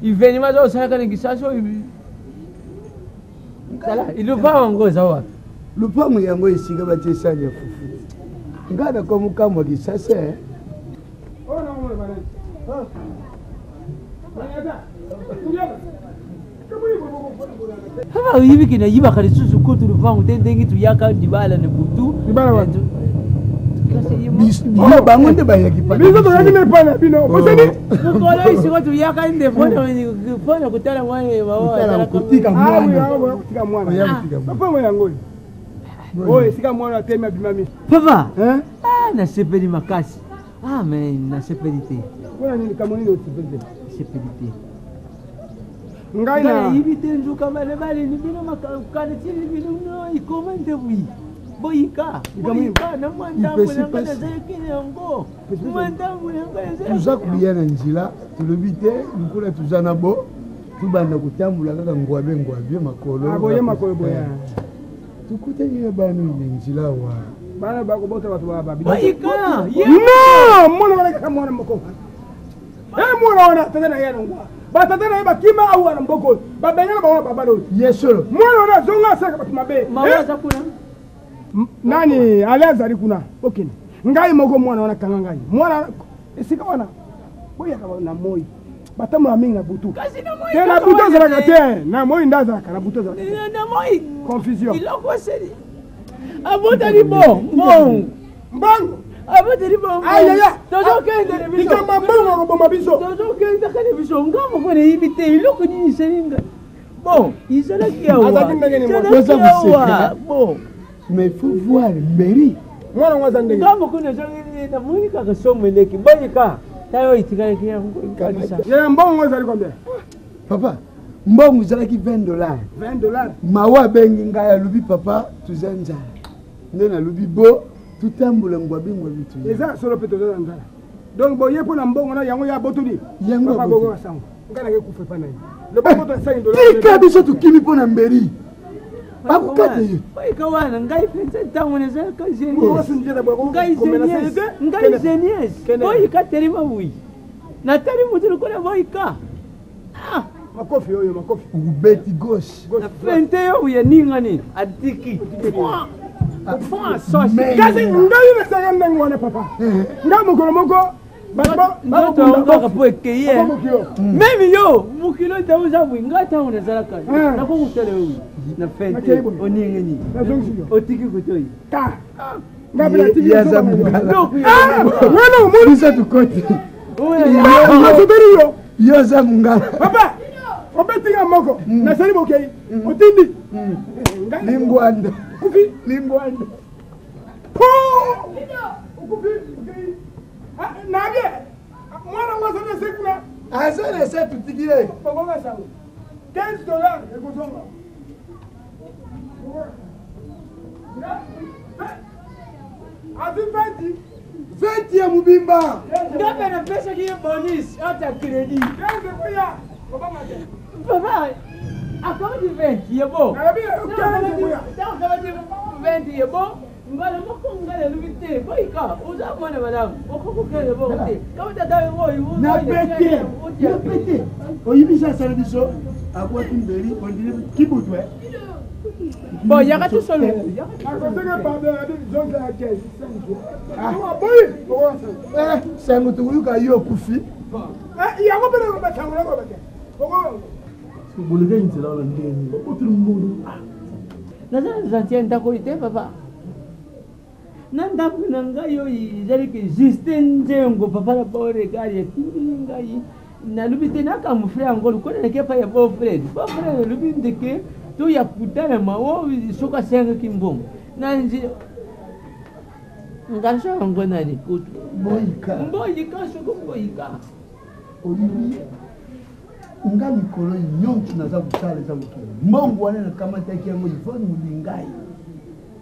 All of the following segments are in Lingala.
Il vient mais au ça quand ça so il le va en gros ça. Le pomme yango isika batie sani ya fufu. Ngana kwa mukamwa kisasa. Oh non, on Ah, hivi kina yiba kali susu kutu luvangu tendengi tu yaka dibala ne butu. Dibala wa. Biso bango nde bayaki pa. Biso to yaki nepana bino. Bosani. Mukolo isiko tu yaka inde fona kutala mwana baba. Kutika mwana. Kutika mwana. Papa mwana ngoi. Oye, sika mwana atema bimami. Papa. Hein? Ah, na sepeli makasi. Ah, mais na sepeli te. Mwana nini kama nini otipende? Sepeli. Ngai na ibite njuka bale bale ni bino makana tili bino no ikomande bui. Boyika. Na mwandamu na kana zekine yango. Mwandamu na kana zekine. Tuza kulia na njila, tulobite nkula tuzana bo. Tubanda kutambula kaka ngwabe makolo. Aboye makolo boya. Tukute ni banu ni njila wa. Bana bako bota watu wa babi. Boyika. No, mwana wala kama mwana mko. Mwana wana tena na yana ngwa. Batatana ba kima au ana mboko. Babengana ba baba do. Yesolo. Mwana wana zonga saka batu mabe. Mawaza kuna. Nani alianza kuna. Okay. Ngai moko mwana wana kanga ngai. Mwana sika wana. Boya kama na moi. Batamu amingi na butu. Kasi na moi. Tena butu za kate. Na moi ndaza kana butu za. Na moi. Confusion. Iloko seri. Abota ni bon. Mbang. Abota ni bon. Ayaya. Tozo kende biso. Ikamba mbongo ngoma biso. Tozo kende kane biso ngamo kone ibite iloko ni seringa. Bon, isala kiawa. Bon. Mais il faut voir Mary. Mwana ngwaza ndenge. Ngamo kuna zongi na munika kasome leki. Boyika. Tayo itikana kia kabisa. Ya mbongo ngwaza likwambia. Papa, mbongo zalaki $20. $20. Mawa bengi ngaya lubi papa tuzanja. Ndena lubi bo tutambula ngwabi tu. Eza solo peto za nzala. Donc boye pona mbongo na yango ya botuli. Yango papa gogo sango. Ngana ke kufe pana. Le bongo to $5. Tika biso tukimi pona Mary. Bakukate. Boyika wana ngai pensa tango ne zaka jeni. Ngai zenies. Boyika terima bui. Na tari mutulu kona boyika. Ah, makofi oyo makofi. Ubeti gauche. Na frente yo ya ningani adiki. Fwa sosi. Kasi ngai na sanga ndango wana papa. Ngamo kono moko. Ngato ngaka po ekeye. Mimi yo mukilo tauza bui ngata una zalaka. Na ko kutele wi. Na frente oningani. Otiki kutoi. Ta. Ngabila tiki yaza mungala. Wana umulisa tukoti. Masuderiyo. Yaza mungala. Papa. Obetinga moko. Na sali bokei. Otindi. Lingwanda. Kufi. Lingwanda. Po. Kufi. Nage. Mwana ngwaza na sekuna. Azana sa tutigire. Bogonga sango. $15 ekuzonga. Ati 20 ya mubimba. Ngabe na pesa kiyo bonus hata credit. Kende kuya. Papa. Akaba di 20 yebo. Nalabi kende kuya. Akaba di 20 yebo. Ngala moko ngala lubite. Boyika, uza mwana madam. Okoko kele bote. Kama tata wo. Na pete. Na pete. Oyibisa serviso. Akwa timberi ondile kibutwe. Bon, il y a tout seul. C'est un truc qui est kufi. Il y a un peu de temps. Papa. Nanda kunanga yo izali ke Justin Njengo papa la pore gari ngai na lubite na kam frère ngolo ko na ke pa ya bo frère lubite ke to ya kutana mawo soka senga kimbong nanji ngasho ngona ni kutu boyika soko boyika olivi nga mikolo nyonso naza kusala za mokili mbongo wana na kamataki yango ifoni mulingai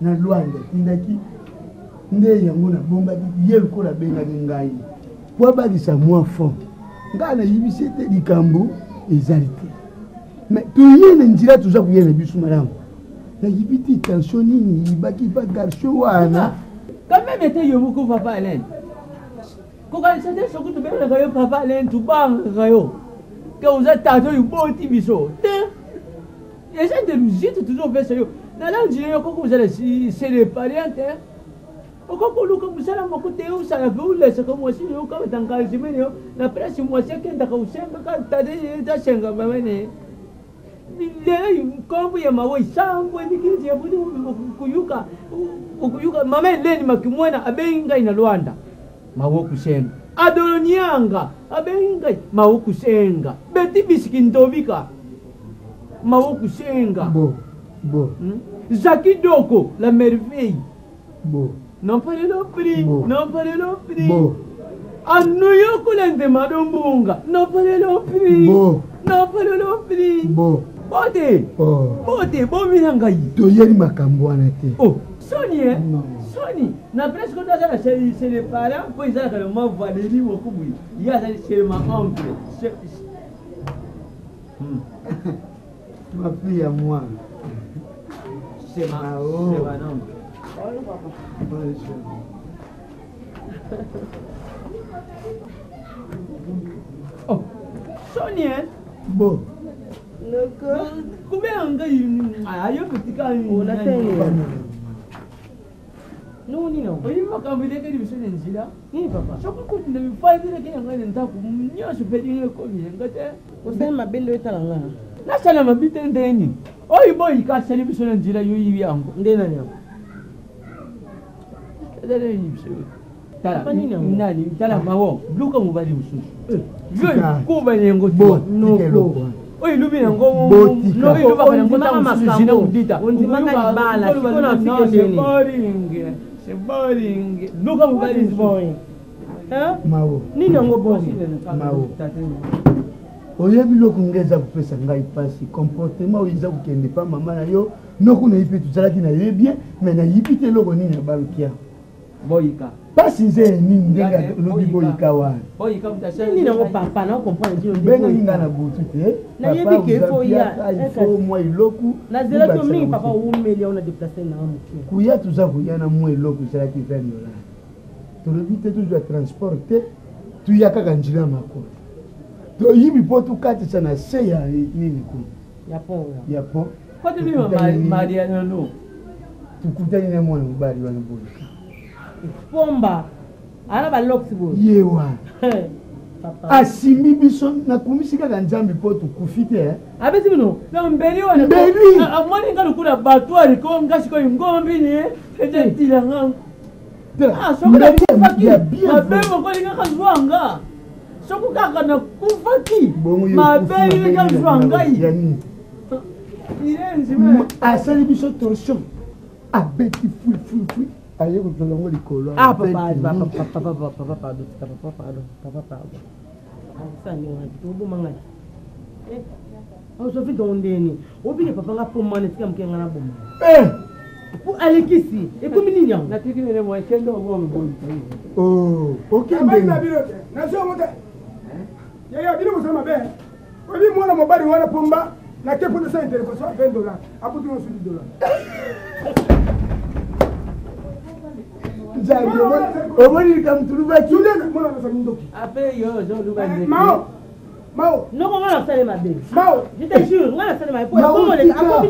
na lwanda tindaki nde yango na bomba ye lokola bengaki ngai po abakisa mwa fond ngai nayibisi ete likambo ezali te mais toye na nzela toza koya na biso malamu nayibi te tension nini yibaki pa garso wana quand même ete yo moko papa Alain kokanisa te soki tobengaka yo papa Alain tubangaka yo que vous êtes tato yu boti biso. Essaye de nous jeter toujours vers ça. Dans l'Angélien, quand vous allez se réparer, pourquoi vous allez me coûter où ça vous laisse comme moi si vous comme dans le cas la presse moi c'est qu'un d'accord c'est quand t'as déjà chenga mamene. Comme vous y a ma voix sans vous dire qu'il y a ukuyuka mamene leni makimwena abenga ina Luanda mawo kusenga adolonyanga abenga mawo kusenga beti bisikindobika mawo kusenga Bon. Jackie Doko, la merveille. Bon. Non pas le prix. Bon. Non pas le prix. Bon. A New York, l'un Madombunga. Non pas le prix. Bon. Non pas le prix. Bon. Bote. Oh. Bote, bon milangaï. Toyeli makambo wana te. Oh, Sony, hein? Non. Sony. Na presque dans la c'est les parents, pour ils ont le mot Valérie ou Kubu. Il y a c'est ma oncle. Ma fille à moi. C'est ma oncle. Oh, Sony, hein? Bon. Combien on gagne? Petit gars, on a fait. Non, non. Oui, ma caméra qui est sur le zila. Oui, papa. Je crois que ne pas dire qu'il y a un temps pour nous se faire une commune. Vous savez ma belle est là. La salle m'a bité un déni. Oh, il boy, il casse les sur le zila, il y a un déni. Tala, nani, tala mawo. Luka mubali ususu. Yo, kuba nyengo tu. No. Oi, lubi nango. No, luba nango ta masina udita. Unzimanga bala, sikona fike ndeni. C'est boring. Luka mubali is boring. Hein? Mawo. Nini nango boring? Mawo. Oyebi loko ngeza kupesa ngai pasi comportement oyiza kukende pa mama na yo noko na yipe tuzalaki na ye bien mais na yipite loko nini balukia boyika pasi nze nini ndenga lobi boyika wana boyika mutashani nini nango papa na comprendre ndio benga ninga na butu te na yebi ke fo ya fo moi loku na zela to mingi papa umeli on a déplacer na amuki kuya tuza kuya na moi loku zalaki $20 to lobi te tu dois transporter tu ya kaka njila makolo to yibi potu kati sana se ya nini ku Japon kwa nini Maria no tukutani na mwana mbali wana boyika pomba ana ba loxibo yewa asimi biso na kumisika ka nzambi po tukufite abesi bino na mbeli wana amoni ngalo kuna batwari ko ngashiko ngombi ni eje tilanga sokuda kufaki mabemo kwa linga kazwanga sokukaka na kufaki mabeli linga kazwanga yani irenzi asali biso torsion abeti fui aye kutolongo likolo papa sani ngati manga so fit ondeni obile papa ngapoma ne tika mkenga na boma pour alekisi e comme nini yango na tiki ne mo kendo ngo mbo okende na sio mote ya bilo mosama be obi mwana mobali wana pomba na kepo de $5 $20 aputu no $10 omoni kamtulubaki mwana na samindoki après yo zo lubande Mao noko ngana sale mabe Mao je te jure ngana sale mabe ko le akomi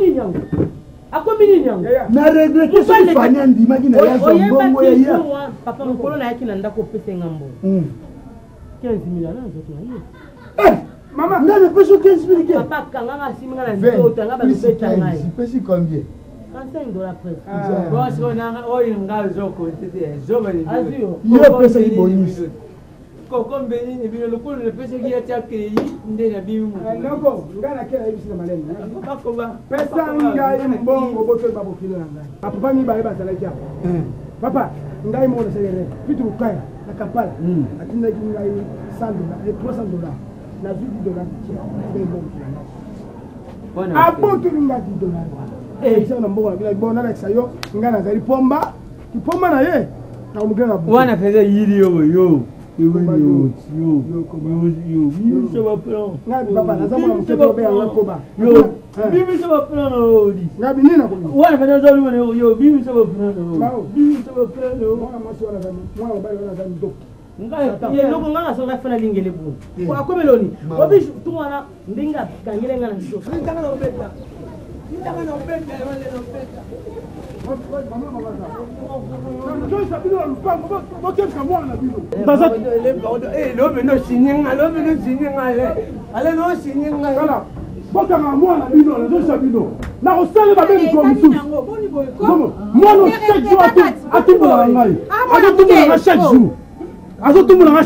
nini yango na regrette so fanya ndima kina yazo mbongo ya papa mokolo na yaki na ndako pese ngambo 15 millions na zoto na ye mama ngana peso 15 millions papa kanga simi ngana nzoto ngaba lubeta ngai pesi combien $35 presque. Bon, si on a un zoko, azio. Yo pesa ni bonus. Koko mbeni ni bino lokolo le pesa ki ya créé nde na bimu. Noko, ngana kela hivi sina maleni. Bako ba. Pesa ngai mbongo boto babokilo na ngai. Papa mi ba eba salaki hapo. Papa, ngai mo na selere. Vitu ukaya na Kampala. Atinda ki ngai $100, $300. Na $10 ngai bongo. Apoto ngati $10. Sana mbongo na bila bona na kisayo ngana zali pomba kipomba na ye na umgana bu wana feza yiri yo bibi se va prendre ngabi papa na zamu na mtoto be anga koba bibi se va prendre odi ngabi nina ko wana feza zali yo bibi se va prendre bibi se va prendre mwana mwasi wana zamu mwana mbali wana zamu ndo loko nga soka fana lingele bu kwa komeloni obi tungwana ndinga kangele ngana ndo ndanga na obeta wale na obeta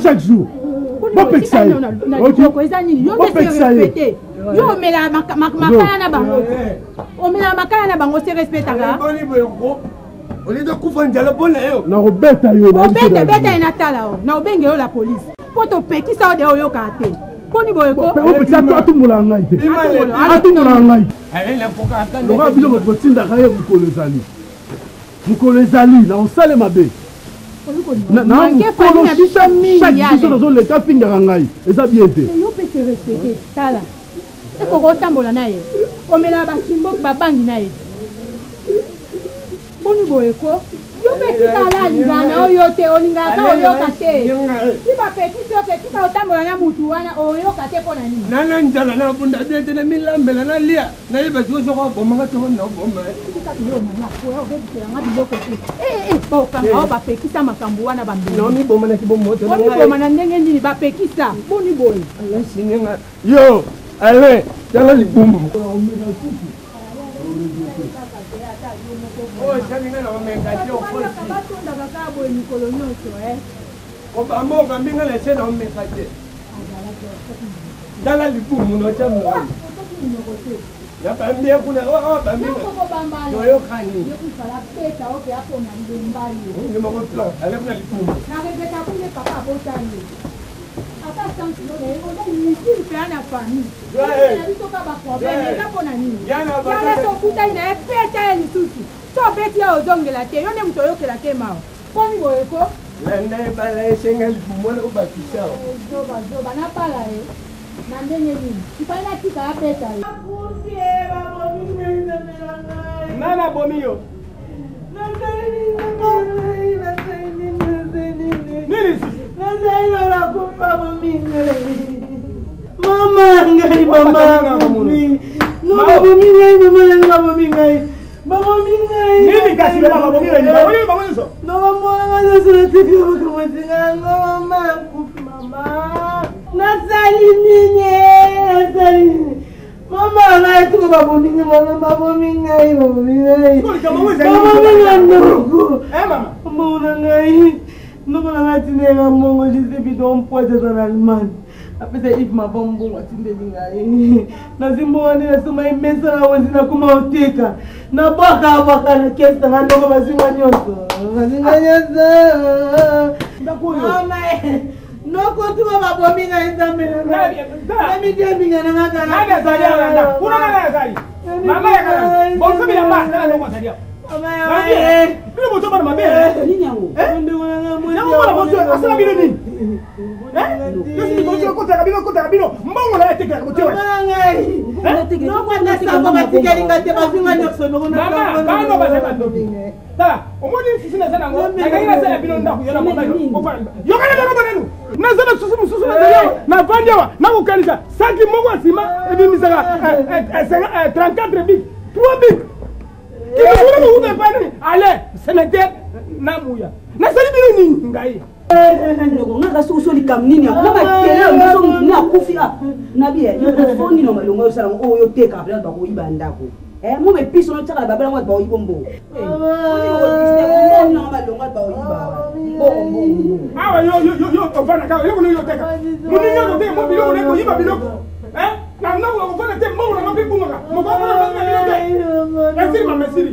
chaque jour. Yo mela makala na bango. O mela makala na bango se respectaka. On est de kufanja bona yo. Na robeta yo na. Beta ina tala o. Na obenge yo la police. Poto peki sa de yo kate. Poni boye ko. O peki sa atumula ngai te. Atumula ngai. Allez la poka atande. Ngwa bilo ko tinda kaye mukolo ezali. Mukolo ezali na osale mabe. Na mukolo chaque jour dans le cas finga ngai. Eza bien te. Yo pe se respecter. Tala. Eko ko tambola na ye. O mela ba kimbo ba bangi na ye. Boni boye ko. Yo pe kitala lingana oyo te olinga ka oyo kate. Si ba pe kita otambola na mutu wana oyo kate pona nini. Nana njala na bunda bete na milambela na lia. Na iba zo zo ko bomanga to na bomba. Ba kanga ba pe kita makambo wana ba mbele. No mi bomana ki bomo to. Boni bomana ndenge nini ba pe kita. Boni boye. Allah sinenga. Yo, allez, yalla ni bomo. Oh, chaninga na omengati ofosi. Batonda bakabo mikolo nyonso Oba moga mbinga le chena omengati. Dala lipumu no chamu. Ya bambia kuna bambia. Yo khani. Yo kusala pesa oke hapo na mbali. Ni mo plan, ale kuna lipumu. Na rebeta kule papa botani. Ata santi no le ngo ni siri pe ana fami. Ya biso ka ba problème ka pona nini. Ya to kuta ina peta ni tutu. So beti ya ozongela te yo ne mto yo kela te mao. Poni boye ko? Lende bala esenga lipumu na ubakisha. Zoba na pala na ndenge nini. Ipana tika peta. Nana bomiyo. Nini sisi? Mama ngai mama bomi. Mama bomi ngai mama ngai. Mama ngai. Nini kasi mama bomi ngai? Wewe mama hizo. No mama ngai sura kama tinga mama mama. Nasali nini? Mama ngai tu babu nini mama ngai. Mama ndugu. Mama. Mama ngai. Ndugu ngai tinga mongo jisibi don pote za Alman. Apesa if mabombo watinde ngai. Nazimbo wani nasoma imesa na wazina kuma uteka. Na baka na kesta na ndogo bazima nyoso. Bazima nyoso. Ndakuyo. Mama noko tuwa babomi nga izamela. Nami jembinga na ngaka. Nani azalia na? Kuna nani azalia? Mama ya kana. Bonso bila mama kana noko azalia. Mama ya. Bila moto bana mabe. Nini yangu? Ndio wana mwezi. Yangu bana moto asala bila nini? Yosi moto kota kabino. Mbongo na yake kwa kotewa. Mama ngai. Noko na sabo batika lingate bazinga nyokso noko na. Mama, bano basema ndobi. Tala, omoni sisi na sana ngo. Nakaina sana bino ndako yala mama yo. Yokana bano banenu. Nazana susu na zayo. Na vandiwa, na kukanisa. Saki mongo asima ebi misaka 34 big. 3 big. Kile ule pani. Ale, senete na muya. Na sali bino nini ngai. Ngaka susuli kam nini ngaka kele mbiso na kufi na bie yo foni no malongo yo sala o yo teka apela ba ko ibanda ko mo me piso no tsaka babela ngwa ba o ibombo awa yo ovana ka yo yo teka muni yo teka mo bilo ko iba bilo na na wo ovana te mo na mabi bunga mo ba na bilo te esiri ma mesiri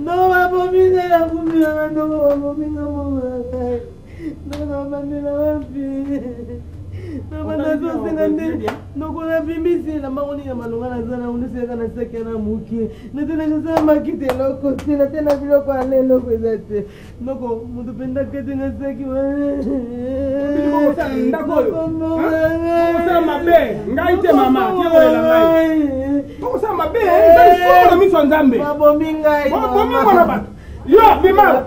no ba bominga ya kumira no ba bominga mo no ba ndina wapi no ba nazo sengande no kuna vimisi na maoni ya malungana sana uniseka na seke na muki na tena sasa makite loko tena bilo kwa lelo kwa zate noko mtu penda kete na seki Mo sa ndakoyo mo sa mabe ngaite mama tiolela ngai mo sa mabe ngai mi so nzambe babominga babominga na ba yo bima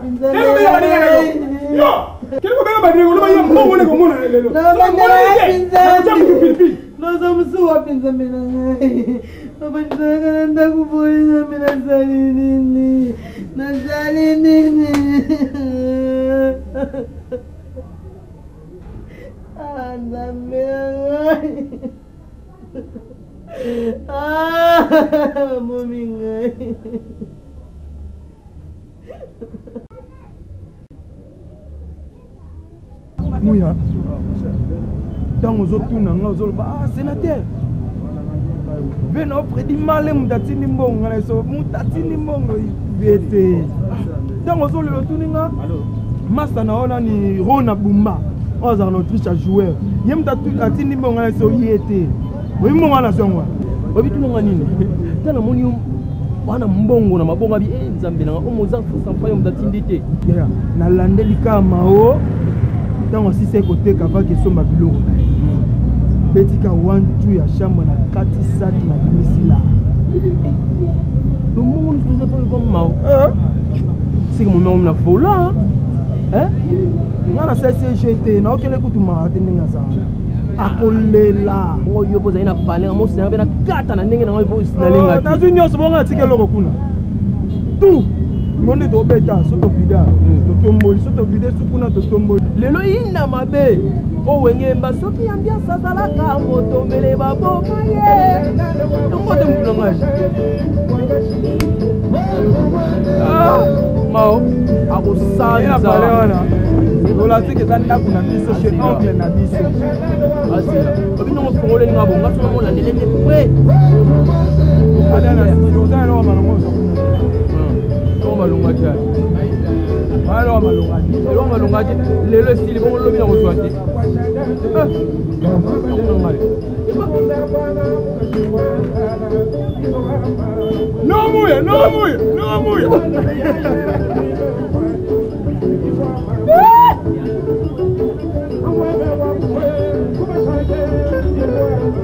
yo Quel problème va dire on va y avoir on est comme on est là. Nós vamos sua pensamento. Vamos andar com polícia na salinini. Na salinini. Anda mãe. Mominha. Mouya. Tant aux autres sénateur. Venez auprès du malin, Moutatini Mbongo, Moutatini Mbongo, VT. Tant aux autres, le Tuninga, Massana Olani, Rona Bumba, aux en Autriche à jouer. Yem Tatini Mbongo, Yete. Oui, mon nation. Oui, tout le monde. Tant mon wana mbongo na mabonga bi nzambe na omoza fusa yo mdatindite ya na landeli kama o tango sise kote kava ke somba biloko betika wantu ya chambre na kati sat na misila le monde vous appelle comme mao c'est comme on na fola hein ngana CCGT na okele kutuma atenga za akolela oyo boza ina balenga mo sina bena kata na ndenge na ngo voice na lenga na zinyo so bonga tike loko kuna tu monde do beta soto vida to tomboli soto vida sukuna to tomboli lelo ina mabe o wenge mba soki ambiance azalaka moto mbele baboma ye ngote mpulanga mao akosanza balewana dola tike tanda kuna biso chez oncle na biso asila obino mo fongole ngabo ngaso mo la nelende kwe adana yoza lo malongo so malonga ja malo malonga ja lelo style bon lo bina ko swati no muya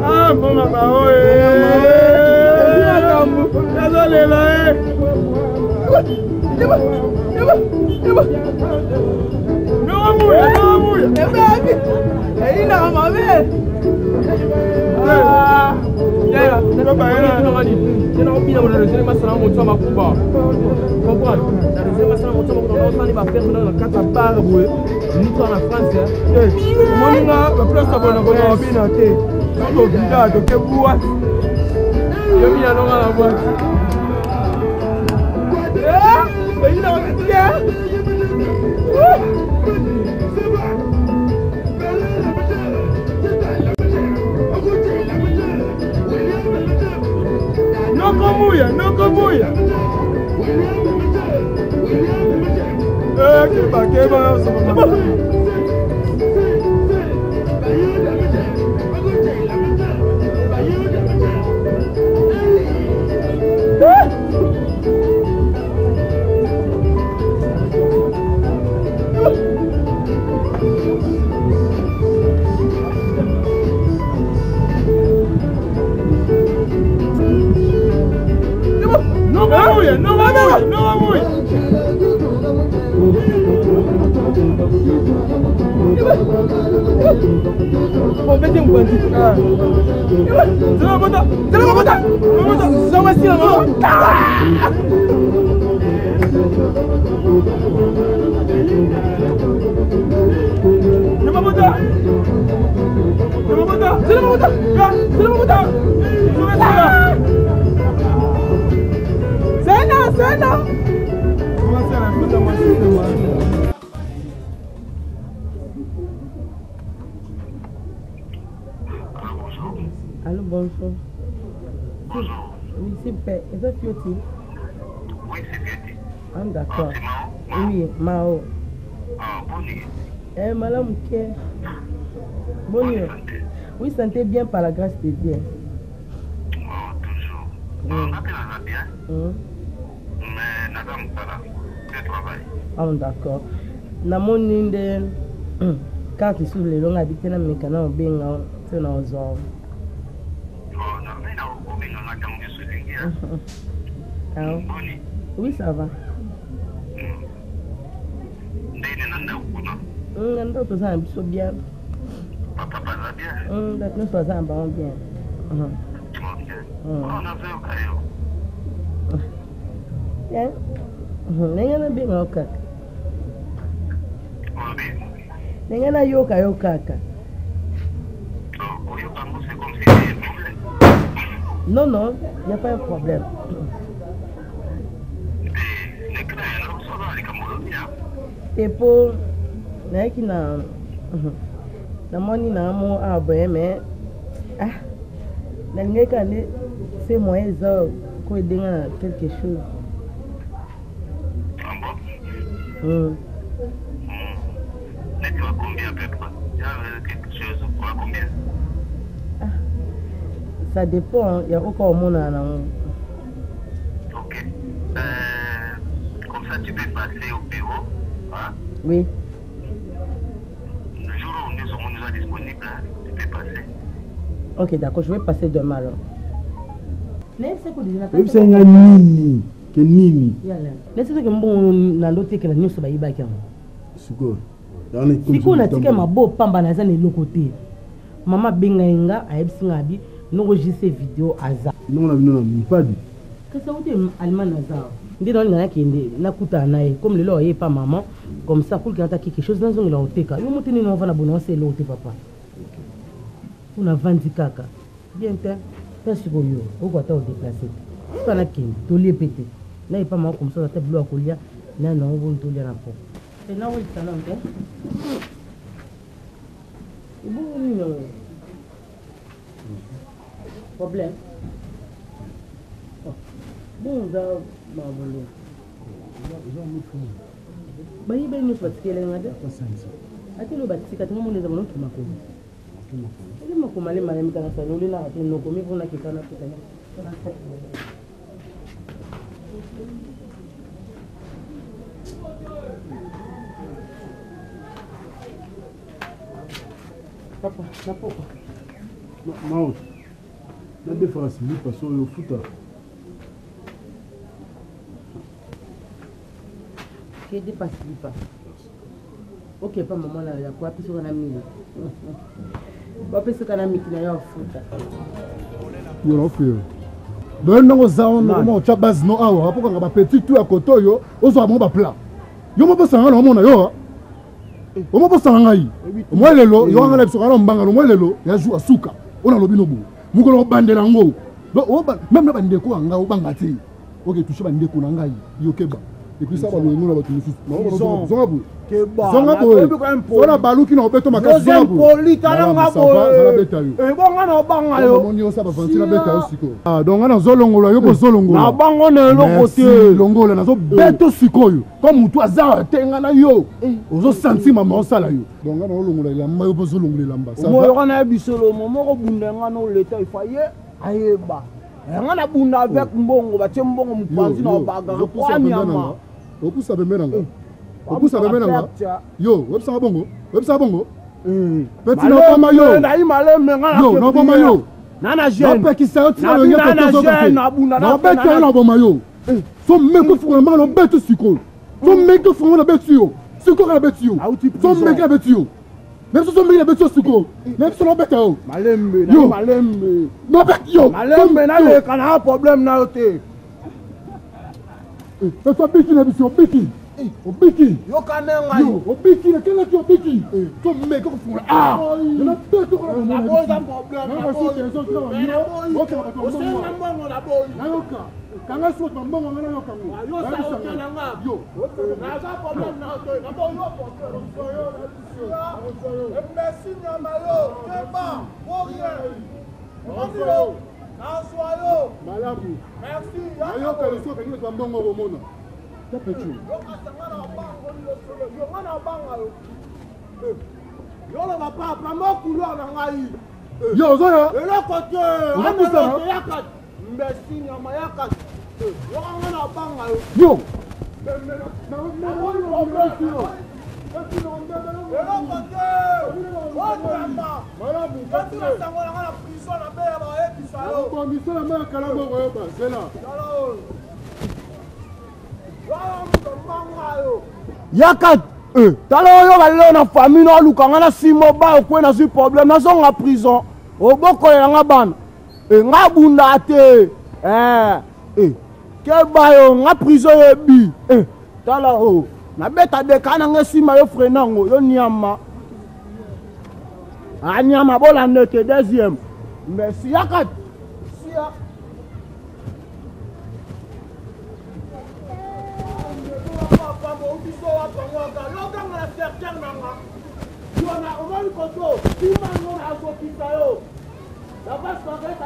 ah mama oye désolé là no muya ina mama ya no baera no mani tena opina bona rezele masana moto makuba comprendre la rezele masana moto makuba no sani ba faire na kata bar boye ni to na France moninga ba place bona bona opina te so vida to ke bua yo mina no ngala bua ina wakia no comuya. Keba, Allô, bonjour. Bonjour. Oui, s'il vous plaît. Est-ce que Fioti? Oui, c'est Fioti. Ah, d'accord. C'est Mao? Oui, Mao. Ah, bonne nuit. Madame Ké. Bonne nuit. Oui, santé bien par la grâce de Dieu. Oh, toujours. On a bien. Mais Nadam pas là. Je travaille. Ah, d'accord. Na mon ninde carte sur les longs habités na mekana obenga tena ozo. Oui, ça va. Ndo toza biso bien. Papa va bien. Nous toza ba bien. On a fait au caillou. Bien. Nengana bien kaka. Nengana yoka kaka. Non, non, il n'y a pas un problème. Et pour qui n'a na mo abe mais c'est moi ça quoi dire quelque chose. Ça dépend, il y a encore mon an. Ok. Comme ça, tu peux passer au bureau. Hein? Oui. Le jour où nous sommes disponibles, tu peux passer. Ok, d'accord, je vais passer demain alors. C'est que nini lesito ke mbongo na ndotekela nyonso bayibaki yango sikoyo natika mabo pamba naza na eloko te mama abengai nga ayebisi nga abi nongo jise video aza nongo na bino na mipadi kasi akuti allemagne aza nde naolinga nakende nakutana na ye comme lelo aye pa mama comme ça pour kinata quelque chose nazongela oteka yo mote nini ovana bona ose eloko te papa una vandi kaka bien te mpe sikoyo okoata odeplace te sana kende tolie pete na ye pa mama comme ça ata bilo akolia na nango boni tolia na po na olisana nte ebongo nini problème bon za mabolo bayibe nyonso batikelenga te ate lo batika te ngomona eza bonokima komi ele makoma le malemi kaka sani olenaka te nokomi mpona kekana petana papa na poko mao na defara silipa so oyo futa ke depa silipa ok pa mama na ya kwa piso kana mili bapesoka na miki na yo afuta yolo fio ben ndongo zao ndongo cha base no awa apokanga ba petit tout à côté yo ozo amo ba plat yo mo posanga na mona yo o mo posanga ngai mo lelo yo ngala biso kana mbanga mo lelo ya ju asuka ona lobi no bu mukolo bandela ngo do même na bande ko nga o banga ti ok touche bande ko na ngai yo keba et puis ça va le nom là tu me suis zongabu zongabu ona baluki na obeto makasi zongabu polita nga bo e bonga na banga yo moni o saba fantina beta yo siko ah donc na zolongola yo ko zolongola na bango na eloko te longola na zo beto sikoyo comme mutu azara tenga na yo ozo sentir mama osala yo donc na olongola lamba yo bozo longola lamba ça mo yo na bisolo moko bundenga no leta ifaye ayeba nga na bunda avec mbongo batie mbongo mupanzi na baga kwa nyama okusa bemenanga okusa bemenanga yo websa bongo petit no kama yo na imalembe nga na yo no kama yo nana jeune na pekisa yo tino yo to zo na bunda na beto na boma yo so meko funa ma no beto siko so meko funa na beto yo siko na beto yo so meko na beto yo même si so meko na beto siko même si no beto yo malembe na malembe no beto yo malembe na le kana problème na yote ça soit biki na biso biki obiki yo kanenga yo obiki na kela tu obiki to meko funa na beto ko na boza problème na boza ok o senga mbongo na boza na yoka kanga so to mbongo ngana yoka ngo yo sa kananga yo na za problème na to na boza problème merci nyama yo keba warrior Aswayo malabu merci ayo ka leso ka ngwa mbongo bomona tapechu yo kasangana bango yo ngana banga yo la papa mokulu na ngai yo zoya eloko te ngapusana yakat merci nyama yakat yo ngana banga yo yakat tala oyo balelo na famille no alukanga na simo ba okwe na problème na zonga prison obokolela nga bana nga bunda te ke bayo nga prison yebi tala o na beta de kana nga sima yo frenango yo nyama anyama bola nete deuxième merci yakat sia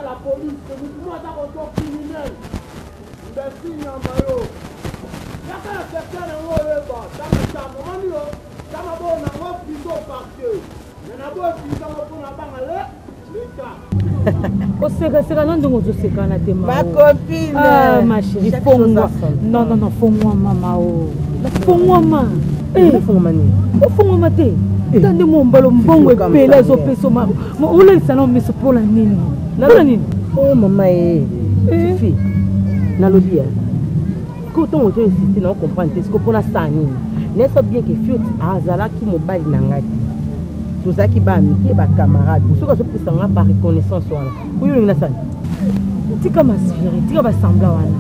la police, oseka non ndongo zoseka na te ma copine ma chérie fongwa non fongwa mama o fongwa ma fongwa ma te tande mombalo mbongo epela ezopesa maro olelisa na miso mpola nini nalola nini mama fi nalobi ya kotongo to insiste na ocomprendre te siko mpona saa nini nesa bien ke fioti azalaki mobali na ngai tozalaki baamike bacamarade soki azopesanga par reconnaissance wana oyo olingi nasani tika masfiri tika basambla wana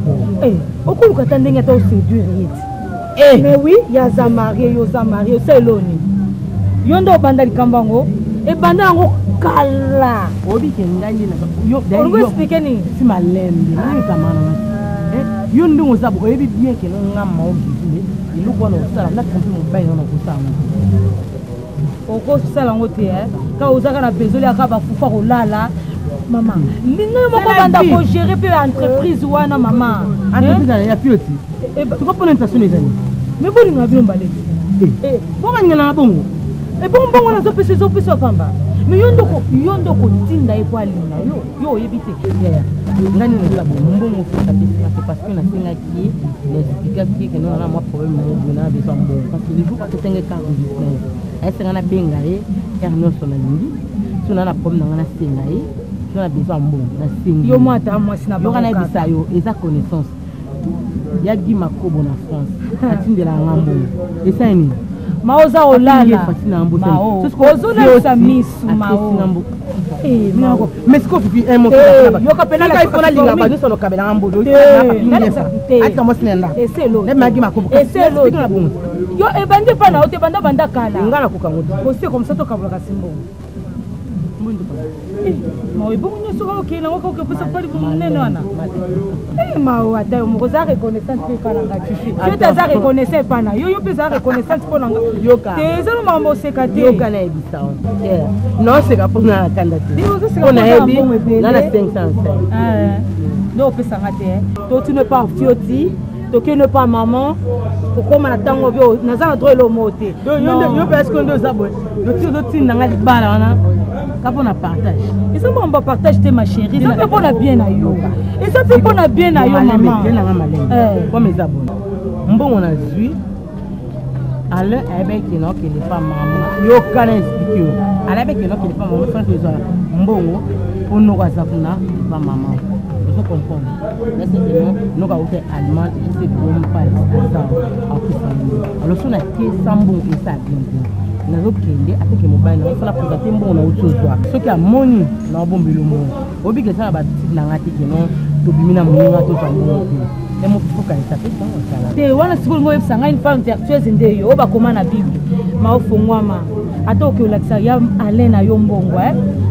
okoluka ta ndenge ata oséduire yeti mais oui yaza marie yoza marie osa eloni yo nde obanda likambo yango ebanda yango kala obike ngai olingo explike nini si malembe nanikamana yo ndenge oza bo oyebi bien ke nongama ogizile eloko wana osala natrompe mobali nana okosala okosala yango te ka ozaka na besoin yaka bafufa kolala mama linga moko banda kogere mpe entreprise wana mama entreprise ya pioti tokopona inflation ezali me bolinga bino mbaleki bokaningana na bongo ebongo nazopesa ezopesa pamba me yo ndoko tinda ye po alinga yo oyebi te nga nini nazola bombongo fekapesina te parce que nasengaki naexplikaki ke nona na mwa problème mobo na besoin mbongo parce que le jour akotenge carte de business ayesenga nabenga ye ere nyonso nalingi so na na problème nanga nasenga ye so na besoin mbongo nasengi yo mwa ata mwasi na yoka nayebisa yo eza connaissance yagi makobo na France atindelaka nga mbongo esai nini maoza olala ozolasa misu mais siko fifi un mot yoka pena ipona linga ba nyonso lokabelanga mbodo nemagi makobo yo ebandi mpa na yo te banda kala nga nakokango osie comme ça tokabolaka simbongo ebongo nyonso kaokei nango kaokepesa pali monene wana mao ata yo moko oza reconnaissance mpe ekalanga yo te aza reconnaissant epa na yo mpe eza reconnaissance mpo nanga te eza no makambo oseka te yoka nayebisa noseka mpona nakanda te mpo nayebi nga na 505 nde opesanga te totune pa fioti tokende pa maman kokoma na ntango bio naza na droit elomo te yo mpe eske nde oza boye otindanga libala wana kapo na partage eza mambo partage te ma chérie eza mpe mpona bien na yo eza mpe mpona bien na yo mamananga malembe comme eza boye mbongo na zwi ale ayebeki na okende pa mama yoka na explike yo alebeki na okende pa mama fana tozwa mbongo mpo noko aza kuna pa mama ozo comprendre naseseno noko aute allemand ese bompa aza akisa mbongo alors so nakesa mbongo esa bien nazokende ateke mobali na osala présente mbongo na otozwa soki amoni na obombelo mbongo obiki esala batiti nanga teke no tobimi na moninga tozwa mbongo te emofokanisa pe ntango osala te wana sikolingo oyebisa ngai une femme vertueuse nde yo oyo bakoma na bible maofongwama ata oke olakisa ya ale na yo mbongo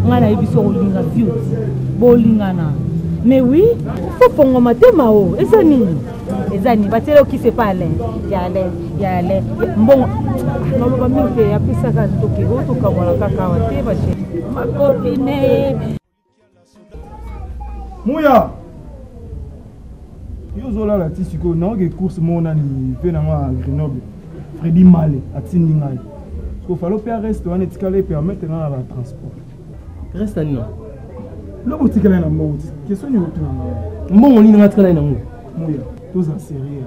ngai nayebi so olinga fioti bolingana mais oui fo fongwama te mao eza nini batiele okise pa alain ya alain mbongo maloba mingi te apisaka toke otokamwana kaka awa te bashe makopine muya yo ozolala ti sikoyo naoke course moko nani mpe nango ya Grenoble Fredi Male atindi ngai siko falo mpe areste wana etikala epermettre nga na batransport reste anino lobo otikala na mbongo question nini otuna mbongo nini nga tikala nango muya toza serie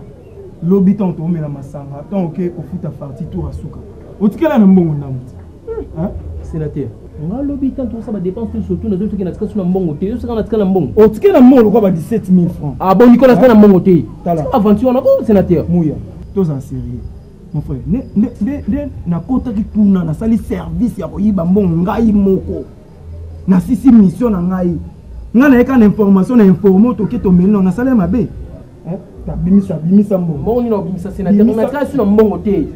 lobi ntango toomela masanga ntango oke kofuta parti tour asuka otikala na mbongo ndambo ti sénateur nga lobi ntango tosala badepense surtout na zotoki na tika so na mbongo te yo saka na tika na mbongo otikala na mbongo lokwa ba 17 000 francs bon Nicolas tika na mbongo te tala aventure wana ko sénateur muya toza serie mon frère, na kota ki kuna na sali service ya koyiba mbongo ngai moko. Na sisi mission na ngai. Nga na eka na information na informo to ke to melon na sali mabe. Bimisa mbongo. Mbongo ni na bimisa sénateur. Mais là sur mbongo te.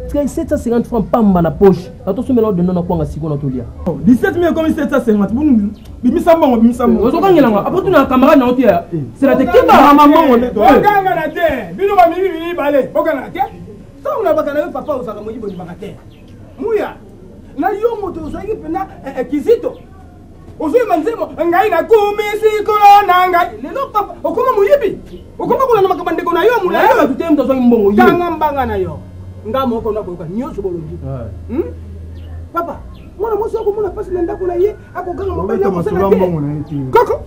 750 francs pamba na poche. Attention mais là de non kwa siko na tolia. 17 000 comme 750. Bimisa mbongo. Ozo kangela nga. Après tu na camarade na otia. C'est la te kiba mbongo ne to. Okanga na te. Bino ba mimi bale. Okanga na te. Ça on a bakana papa osaka moyibo ni bakate. Muya. Na yo moto osaki pena kizito. Ozo manzemo ngai na kumisi kolona ngai. Lelo papa okoma moyibi. Okoma kolona makabande kona yo mula. Là tu t'aimes dans mbongo yo. Tanga mbanga na yo. Nga moko na koyoka nyonso bolongi. Papa, mwana mwasi wako mwana pasi na ndako na ye akokanga mobali ya kosala te. Koko.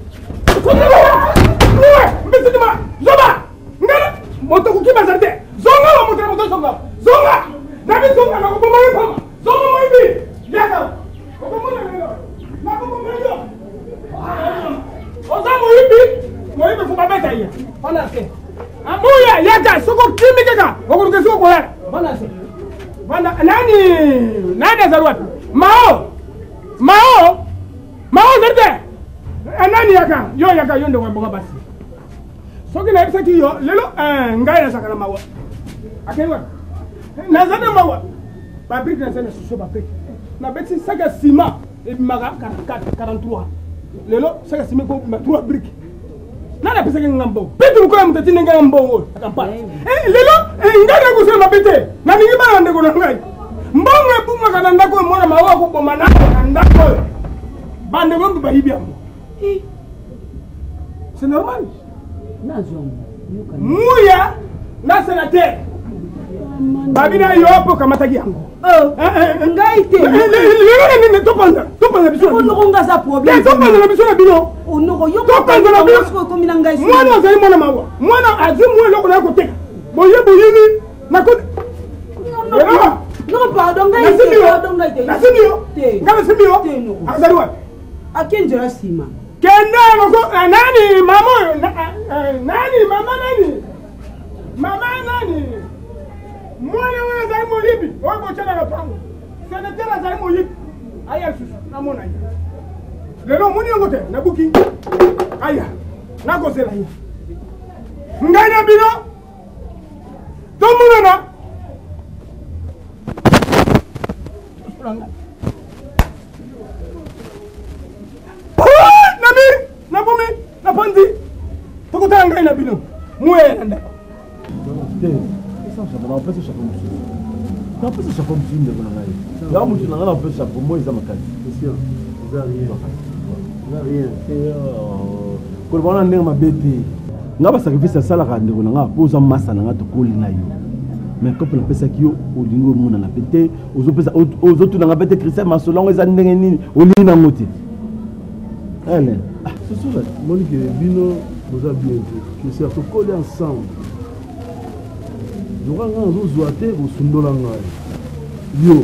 Mbisi ma. Zoba. Ngala. Moto kukiba zarte. Zonga wa moto na moto zonga. Zonga. Nabi zonga na kuboma ye pama. Zonga moibi. Yaka. Okomona lelo. Na kuboma yo. Oza moibi. Moibi fuba beta ye. Fala ke. Amuya yaka soko kimi kaka. Okoruke soko koyala. Bana nani azarua Mao zerde nani yaka yo ndo wabonga basi soki na ebisa ki yo lelo ngai na sakana mawa akewa na zana mawa ba brique na sana suso ba brique na beti saka ciment et maga 43 lelo saka ciment ko 3 briques nana pesa ke ngambo petu ko mtati nenga ngambo akampala lelo ngana ko sema pete na ningi ba ndeko na ngai mbongo ebunga kana ndako mwana mawa ko boma na ndako bande bongo ba yibi ambo c'est normal muya na sénateur babina yopo kamata yango ngai te lelo topanza biso onokonga za problème topanza na biso na bino onoko yo topanza na biso ko mina ngai mwana azali mwana mawa mwana azimu eloko na koteka boyini na kote non pardon ngai te nasimio nasimio azali wapi akenjera sima kenda ngoko nani mama mwana wana azali moyibi oyo botyana na pango sénateur azali moyibi aya susu namona ye lelo omoni yango te nabuki aya nakozela ye ngai na bino tomonana nabomi napanzi tokotala ngai na bino muye na ndako napesa chapeau mosusu napesa chapeau mosusu ndeko na ngai ya motu na ngai napesa chapeau moi eza makasi koloba wana ndenge mabe te nga basacrifice asalaka ndeko na ngai mpo oza masa na ngai tokoli na yo mais kope napesaki yo olingi omonana pe te ozotunanga pe te Christian Masolongo eza ndenge nini olingi nango te ele sosola monike bino boza bien te c'est tokoli ensemble zokanga nazozwa te kosundola ngai yo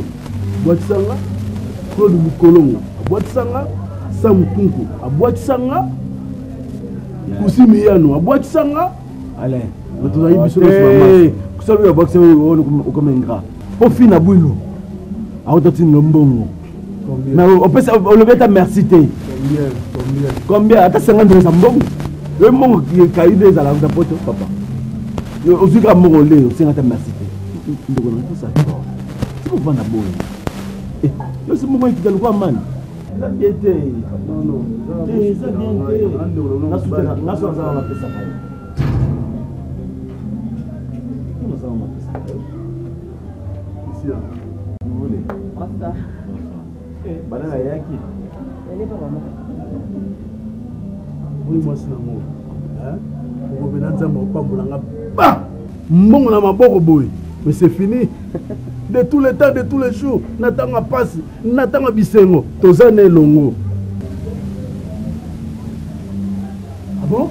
abwatisanga Claude Mukolongo abwatisanga Sam Kunku abwatisanga Kusi Miyano abwatisanga ale tozali biso na kusalo ya boxe okoma ingra po fina bwilo aotatinga mbongo mais olobeta merci te combien ata 50 za mbongo le mbongo kaide ezala za poto papa ozwika mbongo le osengata merci te ndeko na kosa sokuvanda boye yo si mbongo ekita lokwa mani eza bien te eza bien te nasozala napesaka yo banana yaki oui mwasi nango okobena nzambe opambolanga ba mbongo na maboko boye mais c'est fini de tous les temps de tous les jours natanga pasi natanga bisengo toza na elongo ah bon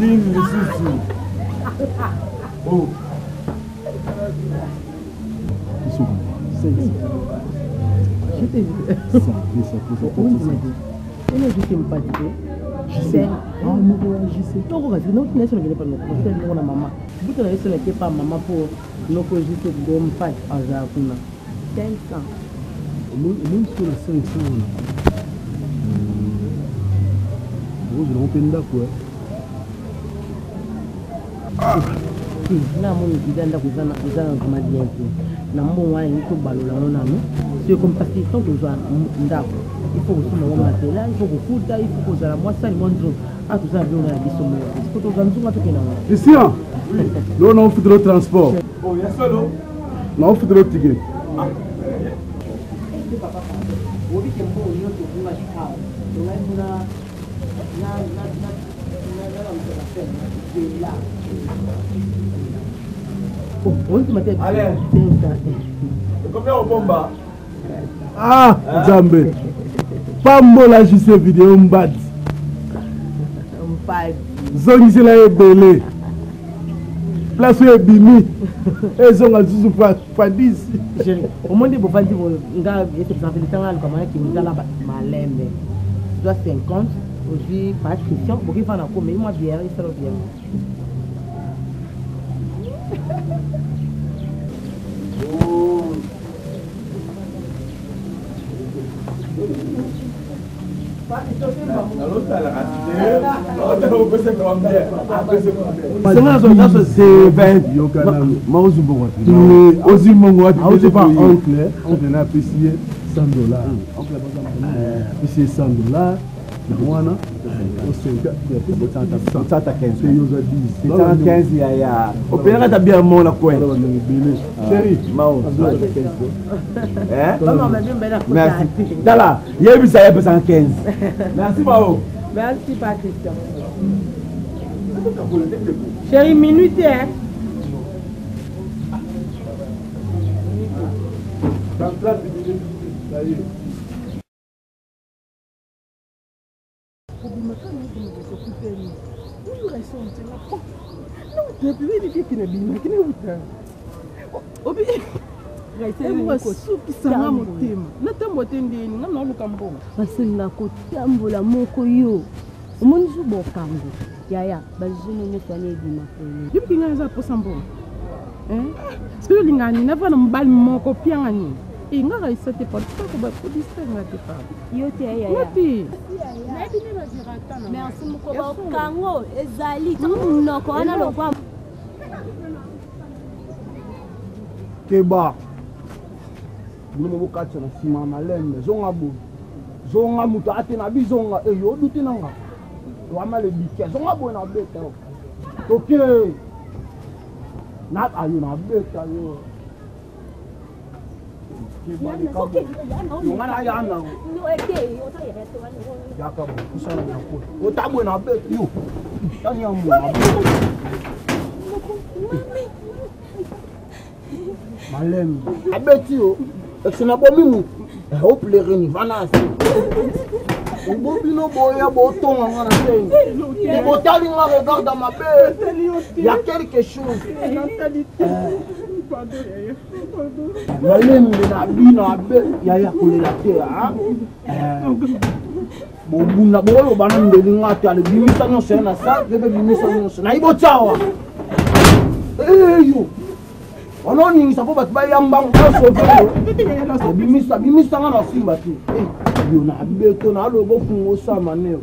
nini lisusu oh je t'aime pas dit. Gisèle. Ah, nous Gisèle. Donc, on va dire, non, tu n'es pas maman. Vous n'avez pas maman pour nous Gisèle de l'homme pas à Zakuna. 500. Même sur la 500. Vous n'avez pas d'accord. Na moni kidanda kuzana kama diente na mbongo wana niko balola nanu c'est comme parce que tant que je ndako il faut que tu me mates là il faut que futa il faut que za moi ça ni mondro a tout ça bien na biso mo il faut que zanzunga to kena ici là on fait de le transport oh il y a ça là on fait de le ticket ah papa obi ke mbongo yote kunga shikao ngai kuna na allez, combien au bomba? Ah, Zambé. Pas mola juste vidéo mbad. Zone c'est là belé. Place où bimi. Et zone à zuzu pas 10. Au moins des bofandi nga était présenté le temps là comme qui nous a là malembe. Doit 50. Aujourd'hui, pas de question. Pour qu'il fasse un coup, mais moi bien, il sera bien. Voilà. 115 ya. Au pays là bien mon la coin. Chérie, Mao. Merci. Dala, il y a eu ça il y a 115. Merci Mao. Merci Patricia. Chérie, minute hein. basenga kotambola moko yo omoni zu bokango yaya bazino nyonso wana ebima koni yebiki ngai eza posa mbongo soki olingani navana mobali moko pianga nini ngaka esa te patako bakodistenga te pa yo te yaya merci moko bokango ezali monoko wana lokwa keba nomo bokatsa na nsima malembe zonga moto ate na bizonga eyo oduti nanga wamale bike zonga boye na beta toke na ayo na beta yo ngana yana yaka kusana na ko otabwe na beta yo tani amu malembe abeti yo eksena bomi o plere ni vanasi bobino boya botonga ngana sengi ni botali nga regarde ma bête il y a quelque chose malembe na bino abe ya kolela te ha bobuna boyo bana ndeli ngati ale bimisa nyonso na sa bebe bimisa nyonso na ibotawa eyo ono ningisa po bato bayamba ngosovelo bimisa nga na simba te yo na beto na alobo fungo osama neo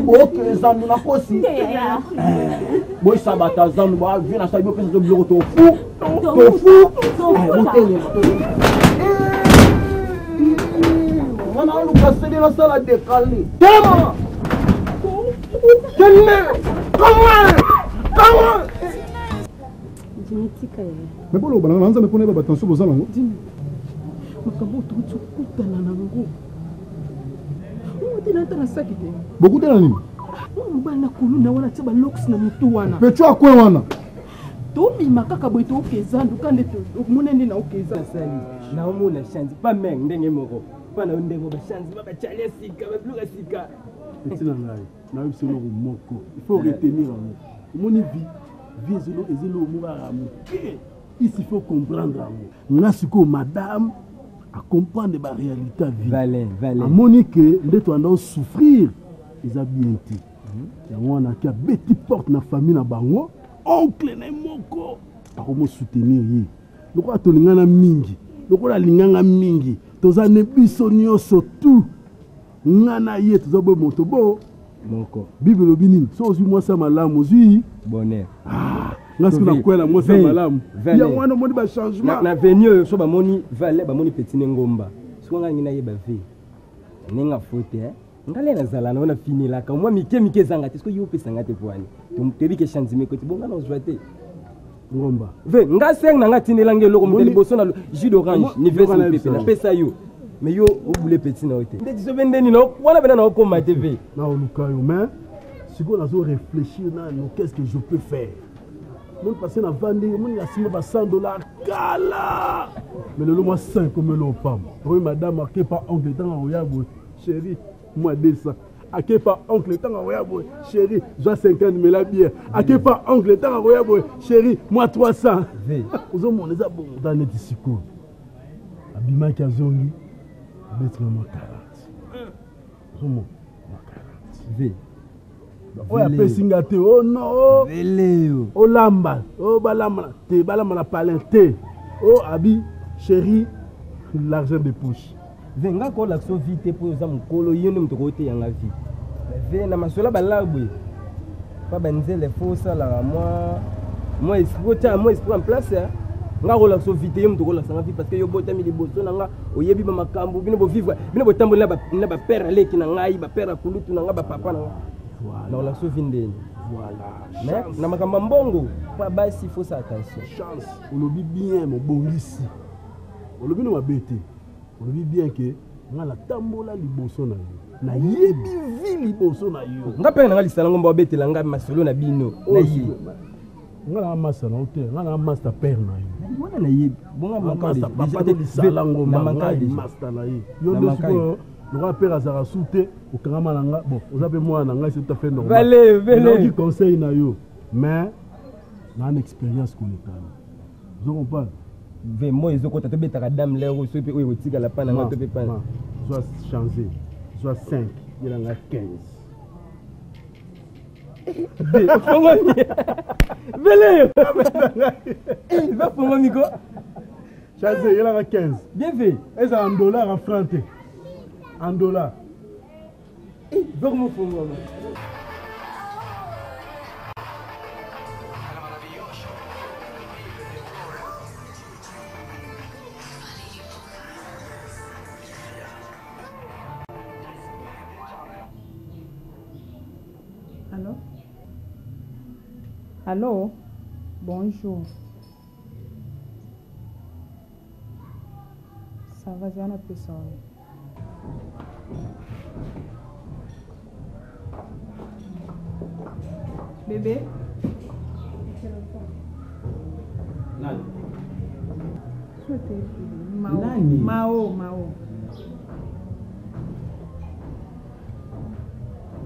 boke zandu na kosi boyisa bato ya zandu bavie na sali bopesa to biloko tofu wana aluka seli nasala dekale tema kene kama dimitika ya mais bolo bana nanza me pone ba attention bozala ngo makambo tukuti okutana nango otina ata na saki te bokutana nini mobali na koluna wana tia balox na motu wana petu akwe wana tobima kaka boye tookeza nduka nde omona nde na okeza sali na omona chance pa meng ndenge moko pa na ndenge ba chance ba bachale sika ba bluka sika etina ngai na yebisi eloko moko il faut retenir yango omoni vie ezelo mobara moke il faut comprendre nga siko madame à comprendre la réalité vie valé à Monique ndeto anda souffrir ils a bien été yango na ki a beti porte na famille na bango oncle na moko akomo soutenir ye lokola tolingana mingi lokola linganga mingi tozane biso nyonso tout ngana ye tozobo moto bo moko bible lobini so ozwi mwasa malamu ozwi bonheur ngasi na kwela mwasa malamu ya wana moni ba changement na venue so ba moni vale ba moni petit ngomba so ngani na ye ba vie ninga fote ngale na zala na fini la ka moi mike zanga te sko yo pesa ngate poani tebi ke chanzime ko ti bonga na ozwate ngomba ve nga seng na ngati ni lange loko mteli boso na jus d'orange ni vese pepe na pesa yo mais yo obule petit na ote ndeti so vendeni no wana bena na okoma TV na oluka yo mais si on a réfléchir na no qu'est-ce que je peux faire même passer na vendre mon ya sima ba $100 kala mais le mois 5 comme le pam oui madame marqué par oncle temps oyabo chérie moi 200 Ake pas oncle tanga oyabo chérie j'ai 50 mais la bière ake pas oncle tanga oyabo chérie moi 300 ozo mon eza bon dans les discours abima kazongi betre mo 40 ozo mon 40 oya pesinga te oh non veleo olamba oh balama te balama na palente oh abi chérie l'argent de poche venga ko l'action vite pour za mukolo yene mutoko te yanga vie ve na masola balabwe pa benzele fosa la moi esprit en place nga ko l'action vite yene mutoko la sanga vie parce que yo bota mi liboso na nga oyebi ba makambo bino bo vivre bino bo tambola na ba père leki na ngai ba père kulutu na nga ba papa na nga voilà l'action vinde voilà mais na makamba mbongo pa basi faut ça attention chance olobi bien mon bongisi olobi no mabete olobi bien que ngala tambola liboso na yo na yebi vi liboso na yo ngape na ngali sala ngomba betela nga masolo na bino na yi ngala masa na hotel ngala master père na yo mona na yebi bonga master papa de sala ngomba ngai master na yi yo ndesko le père azara soute au kangama nanga bon ozabe moi na ngai c'est tout à fait normal vele qui conseille na yo mais na une expérience qu'on est vous comprenez ve moi ezoko ta beta ka dame lero so pe oyo tika la pana nga to pe pana soit changer soit 5 il en a 15 vele il va pour miko changer il en a 15 bien fait et ça en dollars en francs en dollars donc mon pour moi Allô? Allô? Bonjour. Ça va, j'ai un peu ça. Bébé? Nani? Mao.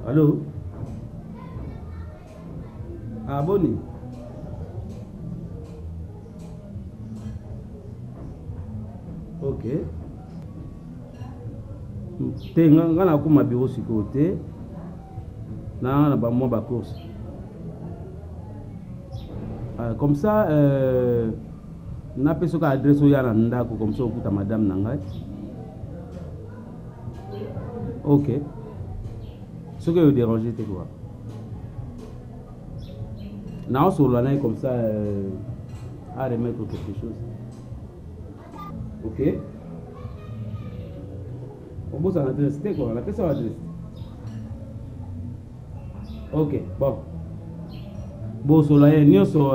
Allô? Ah boni. Ok. Te nga na kuma bureau sécurité. Na ba mo ba course. Comme ça na peso ka adresse o yana ndako comme ça okuta madame nangai. Ok. Ce que vous dérangez c'est quoi? Non, sur l'année comme ça, à remettre quelque chose. Ok. On bosse en adresse, c'était quoi? On appelle ça adresse. Ok, bon. Bon, sur l'année, nous sommes.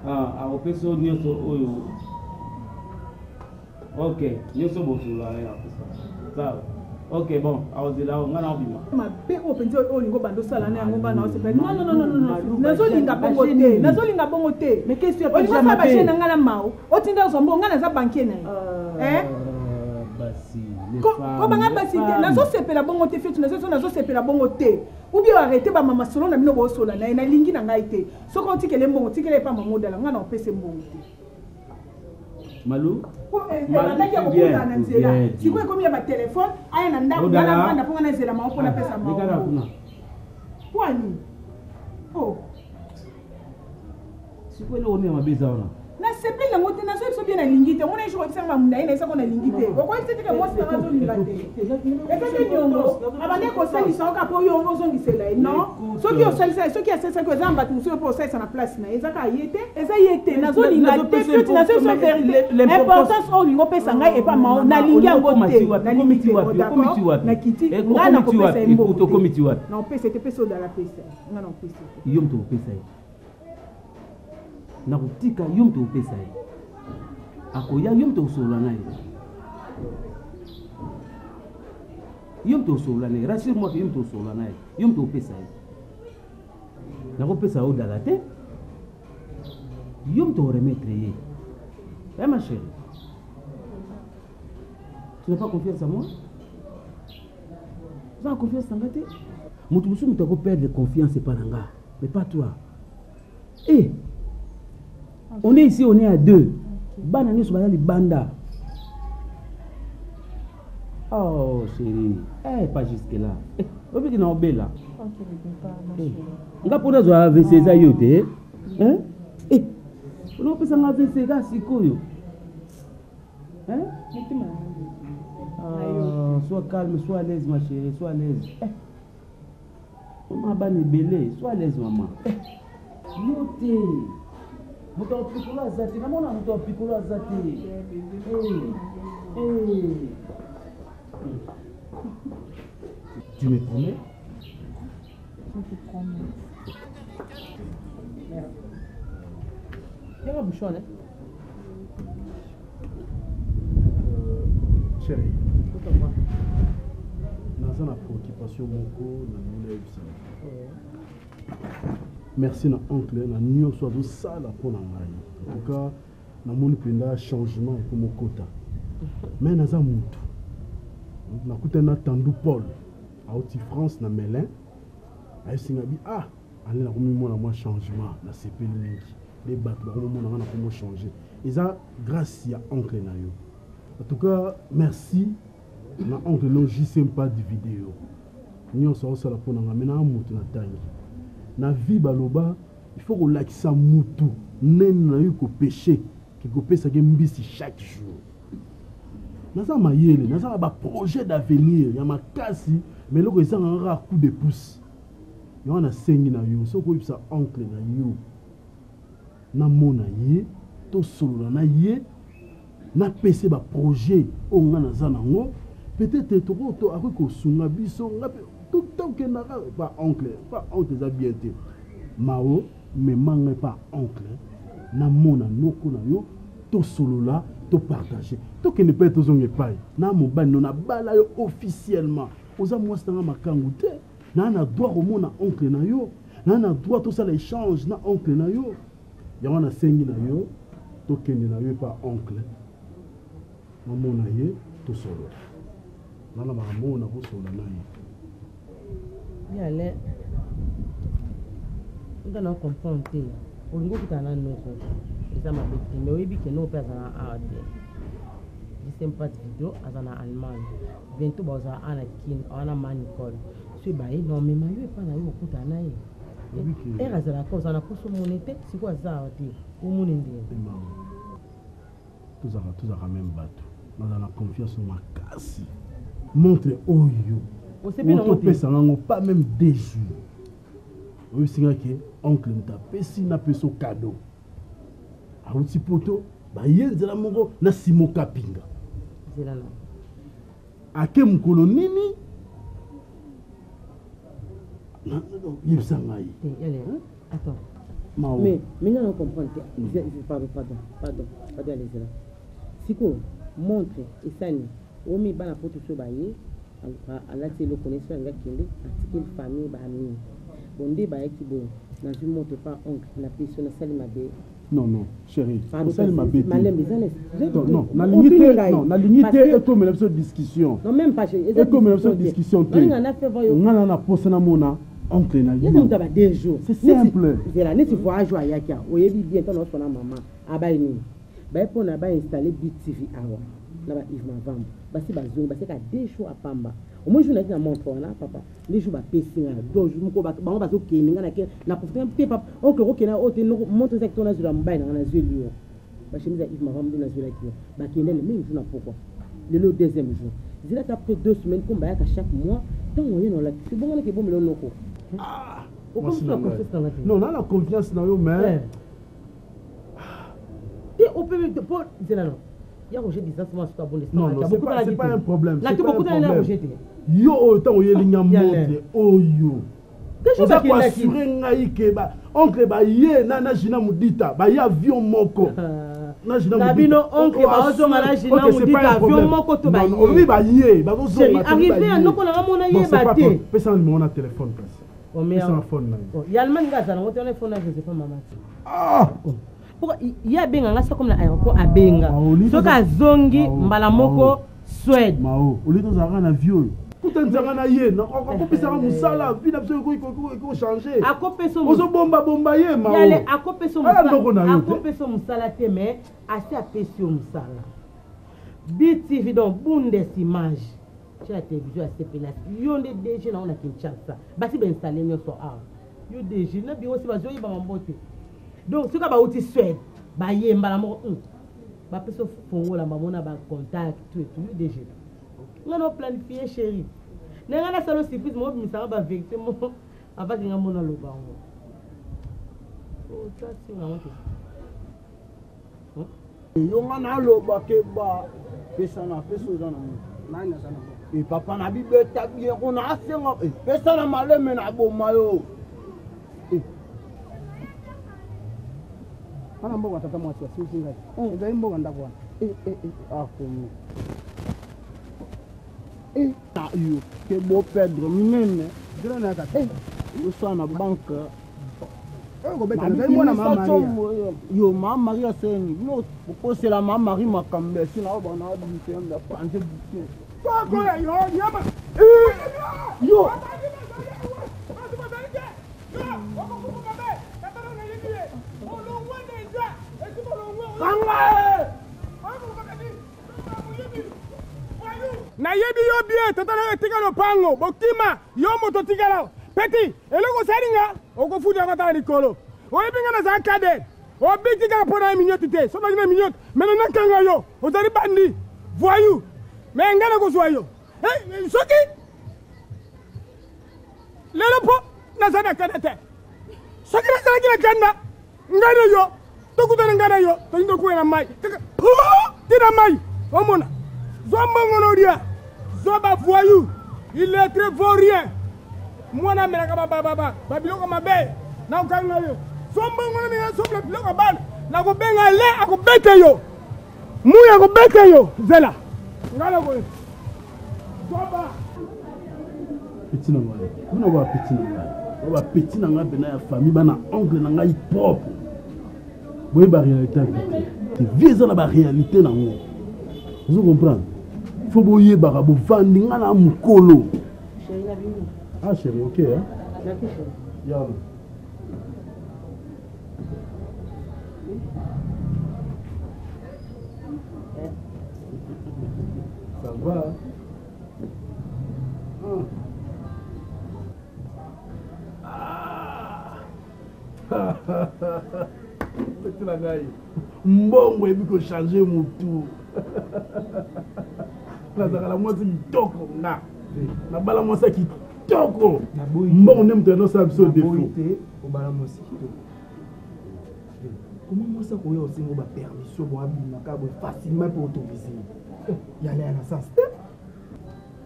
On peut se dire ok, nous sommes bon sur l'année. Ça. Ok, bon, alors là, on a envie. Ma paix au petit au niveau bando salane à ngomba na osepé. Non. Nazolinga bongo te. Nazolinga bongo te. Mais qu'est-ce que tu as fait? On va ngala mao. O tinda zombo ngana za banquier na. Basi, Comment on passe te nazo sepela bongo te fait nazo sepela bongo te ou bien arrêter ba mama solo na bino bo solo na lingi na ngai te so ko tikele mbongo tikele pa mama modala nga na opese mbongo te Malou nataki okuta na nzela sikoyo ekomi ya batelefone aya na ndako nalafanda mpo nga na nzela mao mpona pesa mao kwani sikoyo eloko nini ya mabe eza wana nasepeli nango te nazo biso bien nalingi te omona esoko tisanga mamundai na esako nalingi te okoyebisa teke mwasi nanga azolinga te epesi niongo abande kosalisa oka mpo yo ozongisela ye non soki osalisa soki asalisaki eza na bato mosusu mpo osalisa na place na ye ezaka ye te eza ye te nazolinga te feti nazo biso verité importance oyo olingi opesa ngai epa mao nalingi yango te nalingi te d'accord nakiti ngai nakopesa ye mbongo na opesa te pesa odala pesa nga na opesa te yo moto opesa ye na kutika yo mtu upesa ye akoya yo mtu usolola naye yo mtu usolola naye rassure moi que yo mtu usolola naye yo mtu upesa ye na kopesa odala te yo mtu remettre ye ma chérie tu n'as pas confiance en moi tu as confiance en moi te mutu musu mutu ako perdre confiance par nga mais pas toi on est ici, on est à deux. Banani sur les banda. Oh chérie, pas jusque là. On peut dire que là. On va pouvoir jouer avec ces ayotes. Hein? On peut s'en avec ces gars si cool. Hein? Sois calme, sois à l'aise ma chérie, sois à l'aise. On m'a banni belé, sois à l'aise maman. Yoté. Muto apikula zati, namona muto apikula zati. Tu me promets? Je te promets. Y'a un bouchon, hein? Chérie, dans la préoccupation, mon corps, merci na oncle na nyonso azo sala mpona ngai en tout cas namoni mpenza changement ekomi okota mais naza mutu nakutani na Tandu Paul auti France na Melun ayesinga bi ale nakomimona mwa changement nasepeli mingi le bato bakomomona nga nakomo changer eza grâce ya oncle na yo en tout cas merci na oncle no jisempa di video nyonso azosala mpona nga me na mutu natangi na vie baloba il faut kolakisa mutu nene na yo kopeshe kikopesaki mbisi chaque jour naza mayele naza na baprojet d'avenir ya makasi mais eloko ezanga kaka coup de pouce yango nasengi na yo soki oyebisa oncle na yo namona ye tosolola na ye napesa baprojet oyo nga naza nango peut-être akoki kosunga biso nga tokendaka pas oncle eza bien te mao me manga pas oncle namona noko na yo tosolola topartage tokende mpe tozonga epai na mobali no nabala yo officiellement oza mwasi nanga makangu te na droit komona oncle na yo na droit tosala échange na oncle na yo yango nasengi na yo tokende na yo pa oncle namona ye tosolola nana makambo na kosolola na ye yale ngana comprendre te olingo kutana noko eza mabe te mais oyebi ke no mpe azala awa te disempa video azala allemagne bientôt bazala ana kin awana ma nicole so ebaye non mema yo epa na yo okutana na ye ere azalaka ozala poso omone te sikoyo aza awa te omone ndenge tozalaka même bato nazala confiance makasi montre oyo otopesa nango pas même 2 jours oyo singaki oncle ntapesi napesa cadeau auti poto baye nzela moko na simo kapinga ake mokolo nini yebisa ngai attends mais maintenant on comprend pardon allez-y siko montre esani omi bana poto so baye alati eloko neso anga kende atikeli famille baamini bonde bayaki boye nazwi moto pa oncle na peso nasali mabe Non, non, chérie. Ça, ma bête. Non, la lignité est comme une discussion. Non, même pas chérie. Et comme une discussion. On a posé na mona. Oncle na yo. C'est simple. C'est là, tu vois joie yakia. Oye bien ton autre maman. Abaye ni. Ba pour na ba installer Bit TV awa. Là ba Yves Mavambo. Ba si ba zo ba c'est ka deux jours à Pamba. Au moins je n'ai pas montré là papa. Les jours ba PC là. Donc je m'ko ba ba zo ke ninga na ke na profiter pe papa. Oncle ko na ote no montre secteur na zula mbaye na zulu yo. Ba chemise Yves Mavambo na zula ki. Ba ke le même jour na pourquoi. Le deuxième jour. Dis là après 2 semaines comme ba ya chaque mois. Tant on y non là. C'est bon que bon me le noko. Ah, non, on a la confiance dans eux, mais. Et on peut pas dire non. Il y a Roger Distance, moi, je suis abonné. Non, c'est pas un problème. Là, tu beaucoup de Roger. Yo, autant il y a une montre. Oh, yo. On a quoi assurer ngaïke ba. Oncle ba yé nana jina mudita ba ya avion moko. Na jina mudita. Nabino oncle ba ozo mala jina mudita avion moko to ba yé. Oui ba yé, ba ozo ma. Arrivé à noko na mona yé ba té. Pesa numéro na téléphone place. Oh mais il y a le man gaza on téléphone là je sais pas maman. Ah. Pourquoi il y a benga ngasa comme l'aéroport à benga. Soka zongi mbala moko Suède. Mao, au lieu de zara na viol. Tout un zara na yé, na ko pesa musala, vie d'absolu ko changer. Akopeso ozo bomba yé mao. Yale akopeso musala. Akopeso musala te mais assez apesio musala. Bit TV donc bundes image. La télévision à CPNAS, il y a des DG dans la Kinshasa. Basi ben installé nous sur A. Il y a des DG, na bio aussi ba joyi ba mbote. Donc ce ka ba outi Suède, ba yé mbala mo ba peso fongo la mamona ba contact tout et tout DG. On a planifié chérie. Na ngana salo surprise mo bi ça ba vérité mo avant que ngamo na lo ba ngo. Oh ça c'est ngamo. Yo ngana lo ba ke ba pesa na peso za na mo. Nani sana. Et papa na bibe tabi on a sengo pesa na maleme na boma yo. Ana mboga tata mwasi sisi ngai. Ngai mboga ndakwa. Ah comme. Na yo ke bo Pedro minene. Dira na ka. Yo so na banque. Ko beta ngai mona mama Maria. Yo mama Maria sengi. No ko c'est la mama Marie makambe sina ba na bi tenda panje bi. Yo. Na yebi yo bien tata na tika no pango bokima yo moto tika la petit eloko saringa oko fudia kata ni kolo o yebi ngana za kade o bigi ka pona minyote te so na minyote mena na kanga yo o dari bandi voyou mais ngana ko soyo soki lelo po na sana kadete soki na sana kila kanda ngana yo to kutana ngana yo to ndo ko na mai tina mai omona zomba ngonoria zoba voyou il est très vaurien moi na mera ka baba babiloko mabe na ukanga yo zomba ngonoria zomba biloko bana na ko benga le akobete yo muya ko bete yo zela ngala ko petit na ngai on va petit na ngai on va petit na ngai bena ya famille bana oncle na ngai propre boy ba réalité c'est vieux na ba réalité na ngo vous comprenez faut boyer ba bo vandi ngana mukolo Chérie na bino ah chérie OK hein na kisho ya ça va petit la gaille mbongo ebi ko changer mutu nazaka la mwasi kitoko nga na bala mwasi kitoko mbongo nde mutu anosala biso defo obala mwasi kitoko comment mwasi akoya osengo bapermission boabimaka boye facilement mpo autoriser yala na sens te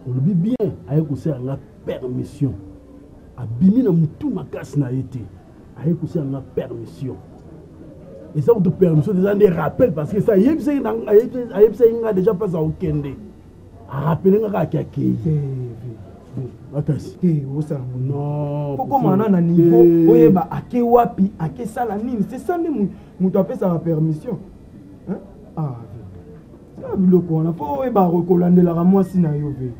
olobi bien aye kosala nga permission abimi na mutu makasi na ye te aye kosala nga permission et ça auto permission déjà des rappels parce que ça yebisaki nga déjà pas à okende a rappeler nga kaka akei Atasi. Non. Pourquoi on a un niveau où bah ake wapi ake sala nini c'est ça même mutu apesa la permission. Hein? Ah. Ça biloko on a pas ba rekolandela moi sina yo ve.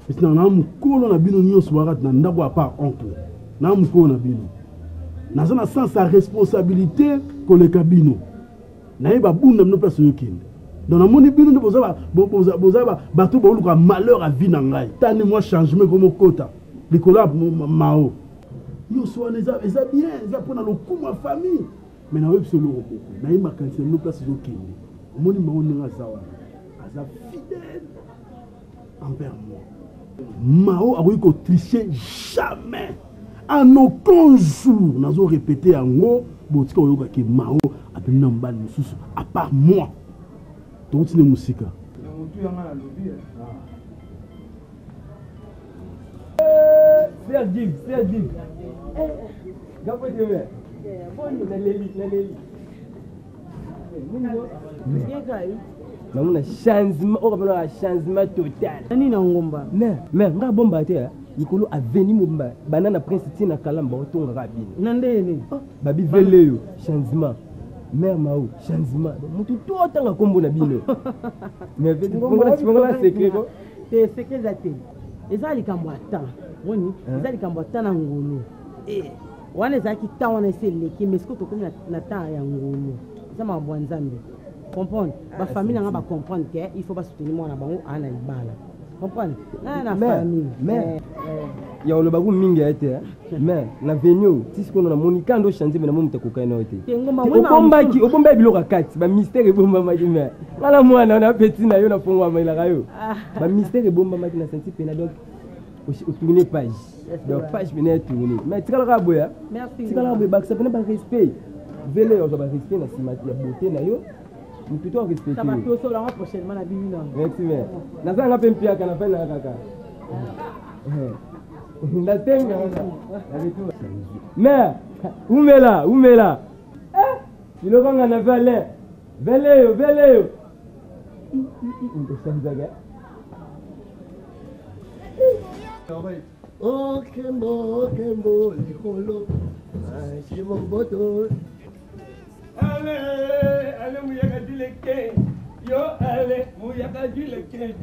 C'est na mukolo na bino nyos warat na ndako à part oncle. Na mukolo na bino. Na zona sans sa responsabilité koleka bino. Na yeba bunda no place yokende. Dans la monnaie bino bozaba bato ba luka malheur à vie na ngai. Tane moi changement comme kota. Likola mao. Yo so na eza bien, eza pona lokumu famille. Mais na web solo beaucoup. Na yeba kanse no place yokende. Moni mao ninga zawa. Aza fidèle envers moi. Mao a voulu qu'on tricher jamais. En aucun jour, nous avons répété en gros, que Mao a tenu un bal à part moi. Donc c'est une musique. C'est Jim. Namuna changement, on va changement total. Nani na ngomba. Mais nga bomba te ikolo aveni mobimba banana prince tina kalamba otonga kabini. Nande ni. Babi veleyo changement. Mère Mao changement. Mutu to tanga kombo na bino. Mais vete ngomba secret ko. Te secret zate. Ezali kambo ata. Woni, ezali kambo ata na ngolo. Wana ezaki ta wana seleki mais siko to komi na ta ya ngolo. Ça m'a bon nzambe. Comprendre ba famille nga ba comprendre que il faut pas soutenir moi na bango ana libala comprendre na famille mais ya lo bagu mingi ete mais na venue si ce qu'on a monika ndo changer mais na momu te kokaina ete obomba biloko kati ba mystère ebomba maki mais ngala mwana na petit na yo na pongwa maila kayo ba mystère ebomba maki na senti pena donc au tourner page donc page venait tourner mais tikala ka boya merci tikala boya ba ça pena ba respect vele yo ba respect na simati ya beauté na yo. Nous plutôt respecter. Ça va tout sur la prochainement la bibi non. Merci mais. Naza nga pempia kana fa na kaka. Ndatenga. Mais umela. Il va nga na vele yo. Ndosanzaga. Oh kembo likolo. Ai mon boto. Allez, mouyaka du leke. Yo, allez, mouyaka du leke.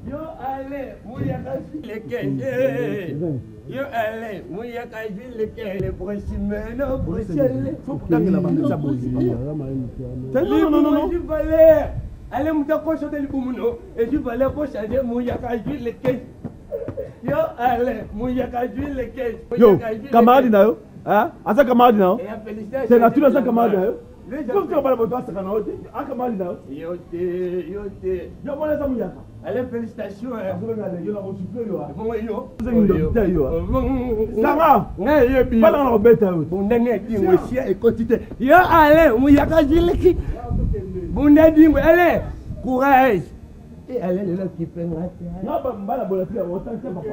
Yo, allez, mouyaka du leke. Yo, allez, mouyaka du leke. Les prochaines, faut que tu la bande ça bouge. Non. Du balai. Allez, mouta ko choter le boumuno. Et du balai ko changer mouyaka du leke. Yo, allez, mouyaka du leke. Yo, camarade na yo. Hein? Asa camarade na yo. C'est naturel ça camarade na yo. Comme tu vas pas le boire ça na yo. Ah camarade na yo. Yo te. Yo moi ça mouyaka. Allez, félicitations. Yo la reçu yo. Bon yo. Vous avez une docteur yo. Sarah. Pas dans la bête yo. Bon nene di aussi et quantité. Yo allez, mouyaka jileki. Bon nene allez, courage. Et allez le là qui fait moi. Non pas mbala bolati autant que papa.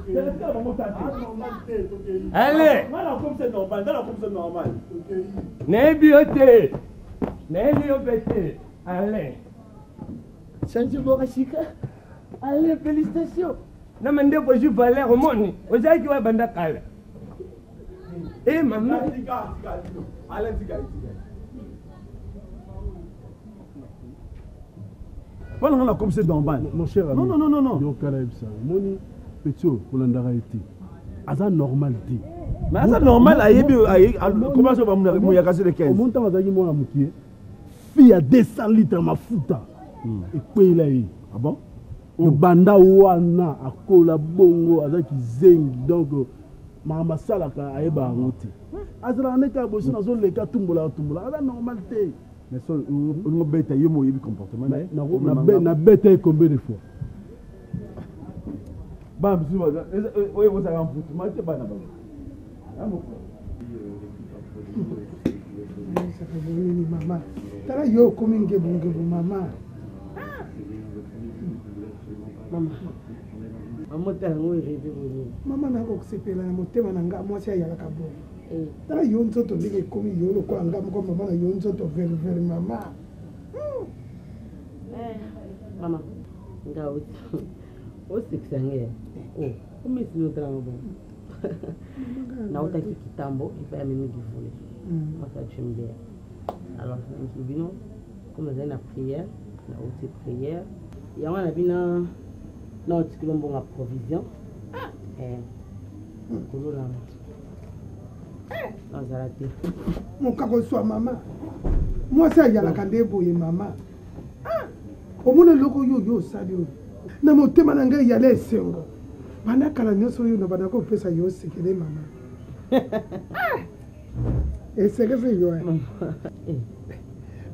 C'est le cas maman ta. Allez. Voilà comme c'est normal. Nebiote. Allez. Change Borachika. Allez, félicitations. Non mais ndeko je valeur au monde. Ozaki qui va banda kala. Eh maman. Allez, Pas on a comme c'est dans ban. Mon cher ami. Non. Yo karaib ça. Moni petio pour l'andara été. Asa normalité. Mais asa normal ayebi comment ça va mon yakasi le 15. Au montant azaki moi mukie. Fille à 200 litres mafuta. Et puis là ah bon? Le banda wana akola bongo azaki zengi donc mama sala ka ayeba ngoti. Azala neka bosi na zone le ka tumbola asa normalité. Mais ça, on a bête à yémo yébi comportement. Na bête combien de fois? Bam, si vous vous avez un foot, moi c'est pas là-bas. Maman, tala yo komi ngebu maman. Maman tala ngoi rebe boni. Maman na ko sepela na motema na nga mwasi ya ka bo. Tala yo nzoto ndenge komi yo lo kwa nga mko maman na yo nzoto ver maman. Mama, ngao. au sexangue oh comme si nous travaillons bon na utaki kitambo il fait même du volet moi ça j'aime bien alors nous souvenons comme nous avons la prière la haute prière il y a un bina non tu peux bon provision kolo la non ça raté mon kako soit maman moi ça y a la kandebo et maman au monde loko yo sadio na motema na ngai ya lesengo bana kala nyoso yo na bana ko pesa yo sekele mama et c'est que c'est yo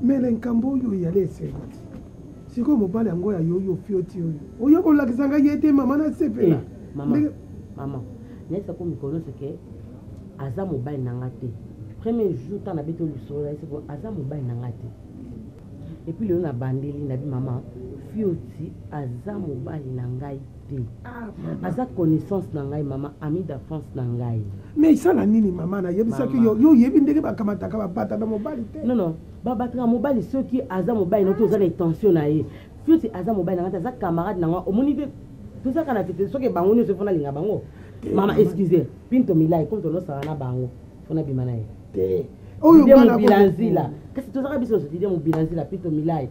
mais l'enkambo yo ya lesengo siko mobali yango ya yo fioti yo oyo ko lakisanga yete mama na sepela mama nesa ko mikono seke aza mobali nanga te premier jour tant na beto lusolo c'est ko aza mobali nanga te et puis le na bandeli na bi mama fioti aza mobali na ngai te aza connaissance na ngai mama ami d'enfance na ngai mais ça la nini mama na yebisa ki yo yebi ndenge bakamata ka bapata na mobali te non babataka mobali soki aza mobali no to za intention na ye fioti aza mobali na ngai aza camarade na ngai omoni te tout ça kana tete soki bango ni se fona linga bango mama excusez pinto milai comme tono sala na bango fona bimana ye te oyo bana bilanzila kasi tozaka biso so dide mo bilanzila pinto milai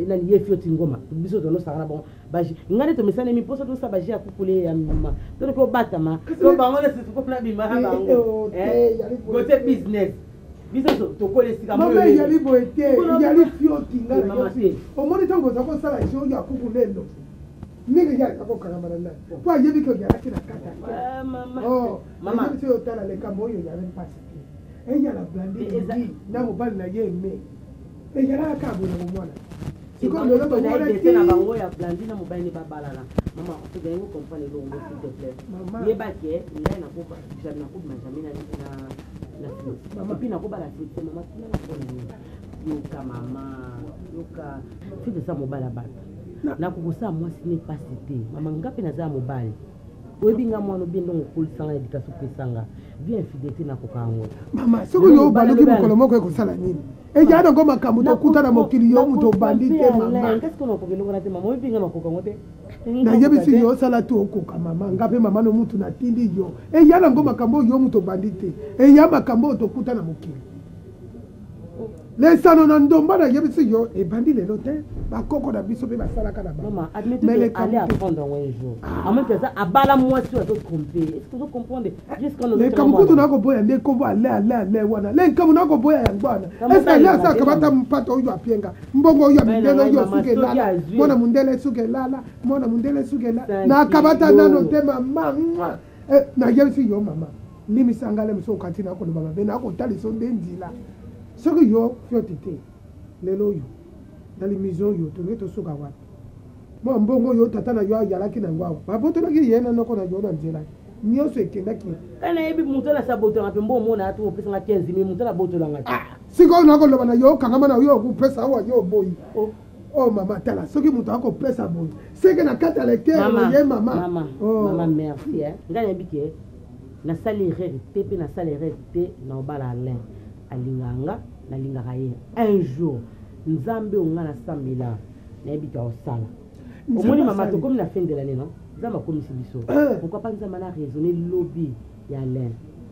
na liye fioti ngoma biso tono sala na bango baji ngane to mesane mi poso to sa baji akukule ya mama to ko batama to bango ne se ko na bimana bango côté business biso to ko le sika mo mama yali boete yali fioti ngana o moni tango za ko sala jo ya kukulendo mingi ya kako karambana na kwa yebi ko ya kina kata mama mama sio tala le kambo yo ya mpasi eya la blandi na mobali na ye me eya la kabo na mwana siko lelo ba mwana ti na bango ya blandi na mobali ni babalala mama to ga ngo comprendre lo ngo s'il te plaît ye ba ke ngai na ko ba na ko ma jamais na mama pina ko ba la fête mama kina na ko ni yo ka mama yo ka fête ça mobali ba na kukosa mwasi ne pas cité mama ngapi na za mobali oyebi nga mwana obiendo ngokolisanga éducation pesanga bien fidélité na kokango mama soko yo baluki mokolo moko ekosala nini eja na ngoma makambo tokuta na mokili yo muto bandi te mama qu'est-ce qu'on a pour le te mama oyebi nga makokango te na yebisi yo sala tu okoka mama ngapi mama no mutu na tindi yo eja na ngoma makambo yo muto bandi te eja makambo tokuta na mokili les salons ndomba na yebisi yo e bandi lelo te ba koko na biso pe ba sala kana ba maman admettez aller apprendre un jour à moins que ça abala moi sur te tromper est-ce que vous comprenez jusqu'à nous les kamu kutu na ko boya ne ko ale wana les kamu na ko boya ya ngwana est-ce que là ça kabata mpato yo apienga mbongo yo mindelo yo suke lala mona mundele suke lala mona mundele suke lala na kabata nano te mama na yebisi yo mama limi sangale mso katina ko baba be na ko tali so ndendila soko yo fiotite lelo yo na limizon yo to neto soka wa mo mbongo yo tata na yo ayalaki na ngwa ba boto na ki yena noko na yo na nzela nyoso ekendaki kana yebi muto na saboto ngape mbo mona atu opesa nga 15000 muto na boto langa siko na ko loba na yo kangama na yo ku pesa wa yo boy oh mama tala soki muto ako pesa boy seke na kata le cœur ye mama mama merci ngana bike na salaire pepe na salaire te na obala alain alinganga na lingaka ye un jour nzambe onga na sambila na ebika osala omoni mama to comme na fin de l'année non nzambe akomisi biso pourquoi pas nzambe na raisonner lobby ya alain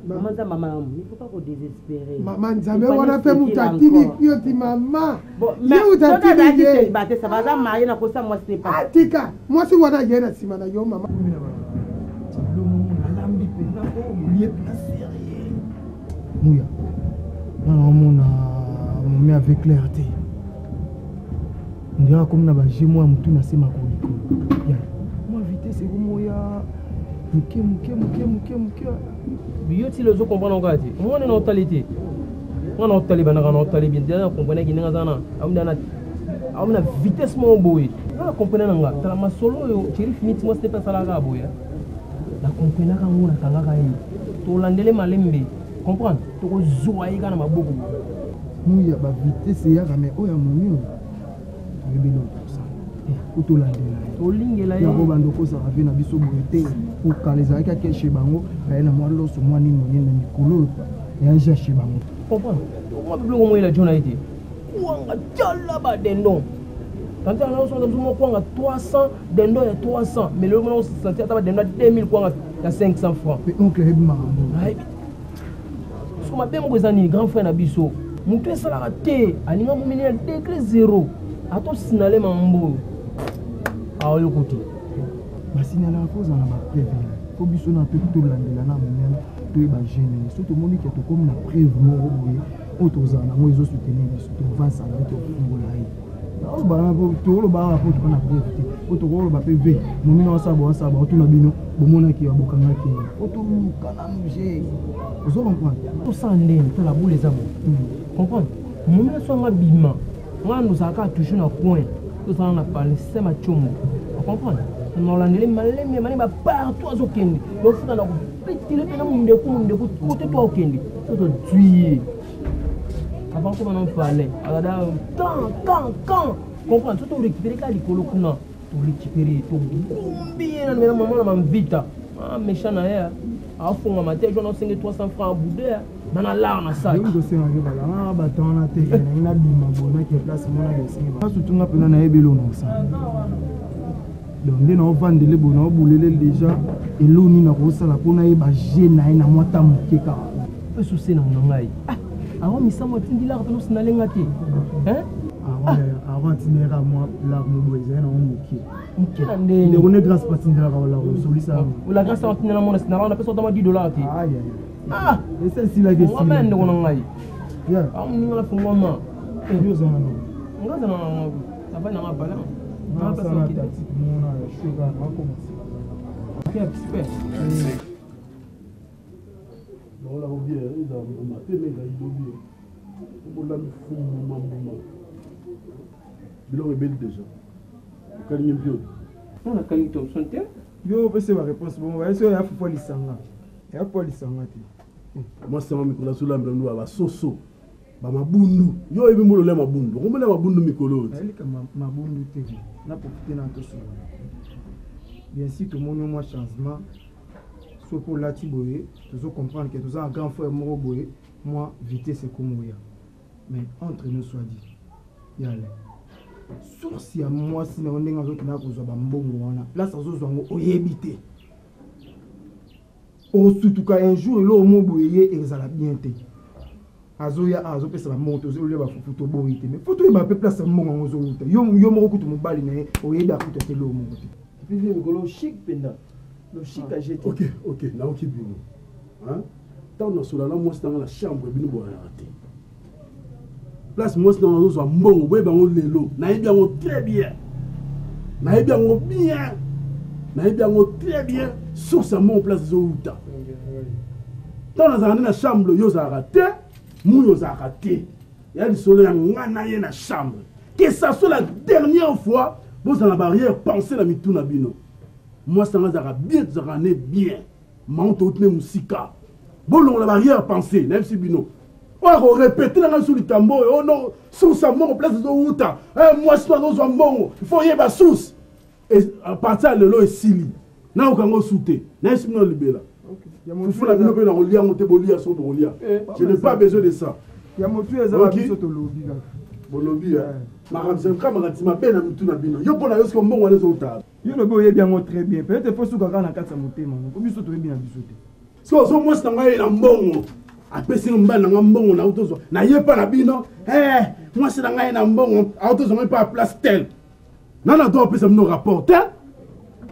mama nzambe mama il faut pas ko désespérer mama nzambe wana pe mutatini pioti mama ye utatini ye bate ça va za marier na kosa moi ce n'est pas atika moi si wana ye na sima na yo mama Mouya. Non, on met avec clarté. On dirait comme na baji moi mutu na sema ko. Moi vitesse c'est moya. Muke. Bioti le zo comprendre encore ti. Moi on est en totalité. On en totalité bana on totalité bien on comprendre ki nga zana. Amna vitesse mo boy. On comprendre nga. Tala masolo yo chiri finit moi c'était pas ça la boy. La comprendre ka ngona kanga ka yi. To landele malembe. Comprendre to zoa yi kana maboko. Mouya ba vitesse ya mais oya monyo. Ebelo ça. Otolandela. Olingela ya ko bando ko sa ravi na biso boete o kaleza ka ke chez bango ba na mo loso mo ni monye na mikolo ya ja chez bango. Comprendre. Moi blo mo ila jona ite. Wanga jalla ba dendon. Quand on a 300, dendo est 300. Mais le moment où on s'est senti 2000 quoi, il y a 500 francs. Mais oncle est marrant. Ce qu'on m'a bien dit, grand frère Nabiso, mon père ça l'a raté. Anima mon mini degré 0. A toi signaler mambo. Ah au côté. Ma signaler à cause on a ma preuve. Faut biso na tout tout landela na mon tout ba gêné. Surtout mon qui est comme la preuve mon boye. Autoza na moi ils ont soutenu biso to va ça to fungola. Non ba to lo ba pour to na preuve. Auto ko ba PV. Mon mino sa bo to na bino. Bo mona ki abokanga ki. Auto kana mje. Vous comprenez? Tout ça ndé, tout la boule les amours. Comprendre? Mon mino so nga bima. Moi nous a toujours na point. Tout ça on a parlé c'est ma chombo. Vous comprenez? On a l'année malé mais partout à Zokende. Donc ça na petit le pena munde côté toi au Kende. Ça te tuer. Avant qu'on en parlait. Alors quand comprendre surtout récupérer ka likolo kuna. Pour récupérer pour bien mais maman na vita. Ah méchant na ya. A fond ma tête j'en ai 300 francs à bouder. Dans la larme na ça. Je me dossier na ba la ba ton na te na bima bona qui place mon na lesinga. Pas surtout na pena na ebelo na ça. Donc on va vendre les bonhommes, on boule déjà et l'eau ni na rosa la pona e ba gêna na mwata mukeka. Peu souci na ngai. Ah, on misa moi tindi la to na lenga te. Hein? Avant tinera moi la mo boizen na muki. Muki na ndenge. On est grâce pas tindera la soli ça. Ou la grâce on na mon na on a pas seulement $10 te. Aïe. Ah, et ça si la question. On mène on ngai. Yeah. Ah, on la fond maman. Yo za na. On va na ça va na ba là. Non, ça na tati mon na sugar on commence. Ok, super. On l'a oublié, il a tellement d'idées. On l'a mis fou, maman. Bilan est belle déjà. Quand il y a un on a quand ton santé. Yo, c'est ma réponse. Bon, est-ce qu'il y a pas l'isanga? Il y a pas l'isanga. Moi, c'est ma sur la blonde, va soso. Ba mabundu. Yo, il me le mabundu. On me le mabundu mikolo. Elle est comme mabundu TV. N'a profité dans tout ça. Bien sûr, tout le monde a un changement. Soit pour la Tiboé, tu dois comprendre que tu as un grand frère Moroboé, moi, vitesse c'est comme moi. Mais entre nous soit dit, il y a source à moi, si on est dans un bon là, ça se joue au yébité. Au surtout quand un jour, l'eau Moboye, et ça l'a bien été. Azoya, azo, ça va monter, au lieu de photo boïté. Mais photo, il va peu place à mon ozo. Yo, moko, tu me balines, au yébé à côté de l'eau. Et puis, le chic, pendant. Le chic a jeté. Ok, là où tu es venu. Hein? Tant que nous moi, c'est dans la chambre, et nous raté. Place, moi, c'est dans la bon, ouais, ben, on l'est l'eau. Naïe bien, on très bien. Naïe bien, on bien. Naïe bien, on très bien. Sur sa mon place, Zouta. Tant dans la chambre, yo, ça a raté. Mou, yo, ça a raté. Il y a du soleil, on a dans la chambre. Que ça soit la dernière fois, vous, dans la barrière, pensez à mitou na bino. Moi, ça m'a bien, ça m'a bien. Mante au tenez moussika. Bon, la barrière, pensez, n'est-ce pas bino. On répète dans le tambour, oh non, sous sa mort en place de Outa. Moi, je suis dans un bon, il faut y avoir sous. Et à partir de l'eau, Sili. N'a aucun mot souté. N'est-ce pas libéra. Il faut la bino dans le lien, monter au lien, sur le lien. Je n'ai pas besoin de ça. Il y a mon tueur, ça va sur le lobby. Bon lobby, yo pona yo sko mbongo les autres. Yo le boye bien très bien. Peut-être faut sous kaka na kata motema. Ko biso to bien bisote. So moi c'est ngai na mbongo. Apesi mbala na mbongo na auto na yepa na bino. Moi c'est ngai na mbongo, auto zo pas place tel. Nana do pesa no rapport.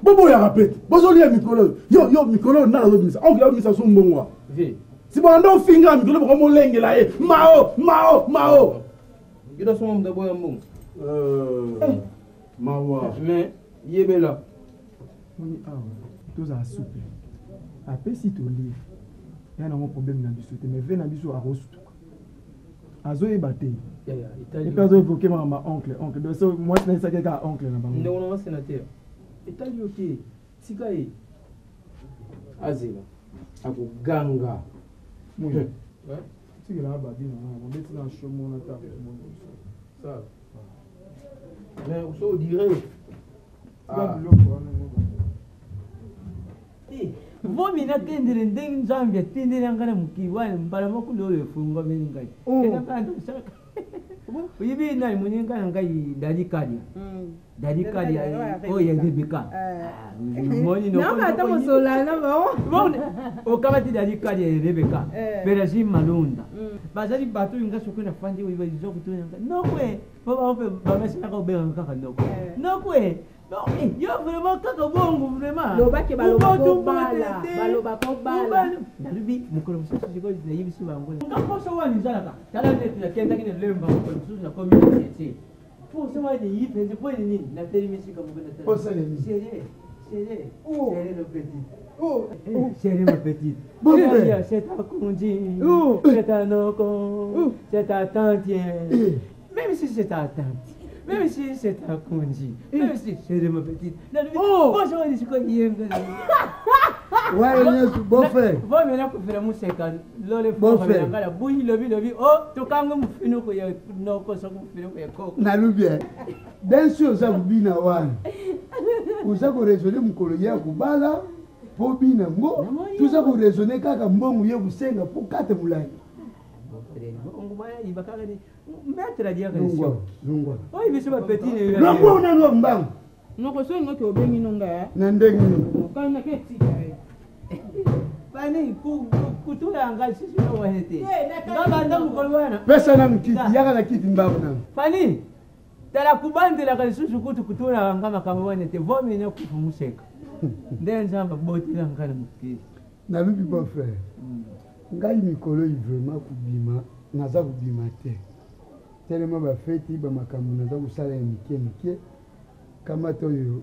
Bobo ya rappel. Bozo lia mikolo. Yo mikolo na zo misa. On misa so mbongo. Si bon ndo finga mikolo ko mo lengela Mao. Il y a son homme d'abord un bon. Mawa. Mais, il est là. Tout ça souple. Après, si tu lis, il y a un problème dans le société, mais venez à biso à Rosto. Azo est battu. Et puis, azo évoqué ma oncle. Donc, moi, je n'ai pas quelqu'un oncle là-bas. Non, non, sénateur. Italie, ok. Sikae. Azela. Ako ganga. Oui. Ouais. Tu es là-bas, on met dans le chemin, on a ça. Mais on dirait. vomi nakendele ndenge nzambe atindeli anga na mokili wana mbala moko loyo efungwameli ngai enakandosaka oyebi nani moninga na ngai dali kalia oyo rebeka okamati dali kalia rebeka berasi malonda bazali bato nga soki na fandi oyo baziza kotonanga nokwe po baope bamasinaka obengaka kaka nokwe yo vraiment kaka bongo vraiment lobaki balobakobala nalobi mokolo mosusu sikoyo nayebisi bango nga poso wana ezalaka tala neti nakendaki na lemba mokolo mosusu nakomi ete poso wana eyipenze mpo nini natelemisika Chérie le petit. Chérie ma petite. C'est ta congé, c'est ta noko, c'est ta tante. Même si c'est ta tante. Même si c'est ta congé, même si chérie ma petite. Bonjour, je suis comme hier. Ouais, beau-frère. Vous me l'avez fait la musique. Beau-frère. Bouille, lobby. Oh, tu quand même fini que ya noko so que fini que ya koko. Na lubia. Bien sûr ça bina wana. Uza ko raisonner mukolo ya kubala. Po bina ngo. Tu za ko raisonner kaka mbongo ye kusenga po kate mulai. Maître a dit que c'est Nungwa. Oh, il veut se petit. Nungwa una no mbang. Noko so ngoto obengi nonga. Na ndengi. Kana keti. Fani kutula anga sisi no wahete. Ngaba ndamu kolwana. Pesa na mkiti yaka na kiti mbabu na. Fani tala kubandela kali susu kutula anga makamo wahete vomi na kufumuseka. Ndenza mboti anga na mkiti. Na lubi bon frère. Ngai mikolo vraiment kubima naza kubima te. Tellement ba feti ba makambo naza kusala ya mike kama toyo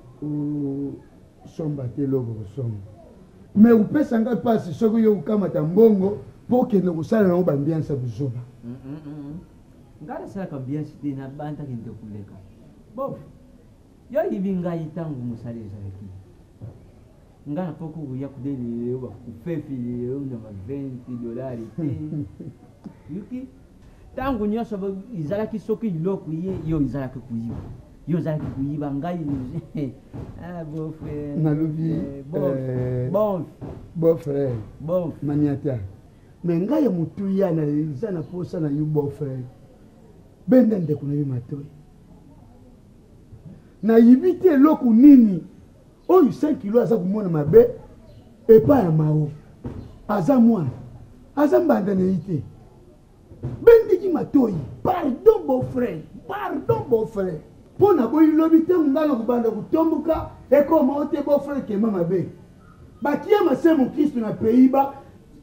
somba te logo somba. Mais upesa ngai pasi soko yo kukamata mbongo po kende kusala na ba ambiance buzoba. Ngala sala ka ambiance te na banta kende kuleka. Bof. Yo ibinga itangu musaleza yaki. Ngana poko kuya kudeli leo kufefi leo na $20 yuki tangu nyosho izalaki soki iloko yo izalaki kuyiba yo zalaki kuyiba ngai bon frère na lobi bon frère maniata mais ngai mutu ya na izana posa na yu bon frère benda ndeko na yu matoi na yibite loko nini oyo 5 kilo aza kumona mabe epa ya mao aza mwana aza mbanda na ite bendiki matoi pardon beau frère pona boyi lobi te ngalo kubanda kutombuka ekoma ote beau frère ke mama be bakia masemo Kristo na peiba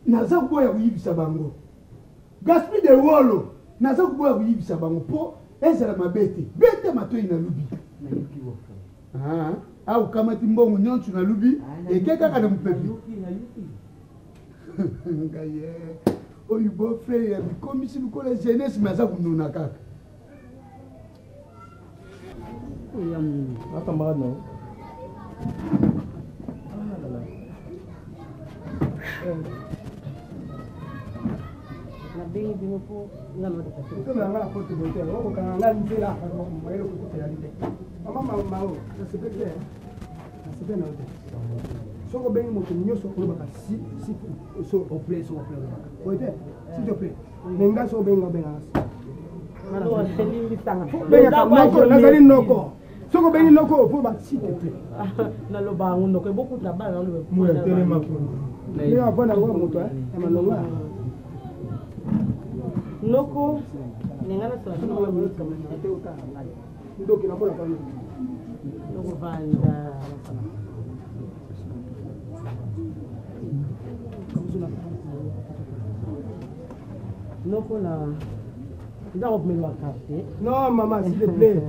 naza kuboya kuyibisa bango gaspi de wolo naza kuboya kuyibisa bango po ezala mabete bete matoi na lubi na yuki wo frère au kama timbongo nyonso na lubi ekeka kana mupepi ngaye oyo beau frère ya bikomisi bikola jeunesse maza kununa kaka camarade non la bengi bino po la mode ta ko na ngala porte bote ko kana ngala nzela ha ko maelo ko te yali mama mama ça se peut clair ça se peut na ote soko bengi moto nyoso ko baka si so au play ote s'il te plaît nenga so benga noko nazali noko soko bengi noko po ba s'il te plaît na lo ba ngono ko beaucoup na ba na lo mo ya tele mapo ni apona ngo moto malonga noko nengana so no mo kama na te uta ndoki na bola kwa noko vanda noko na ndako kumeli wa carte non maman s'il te plaît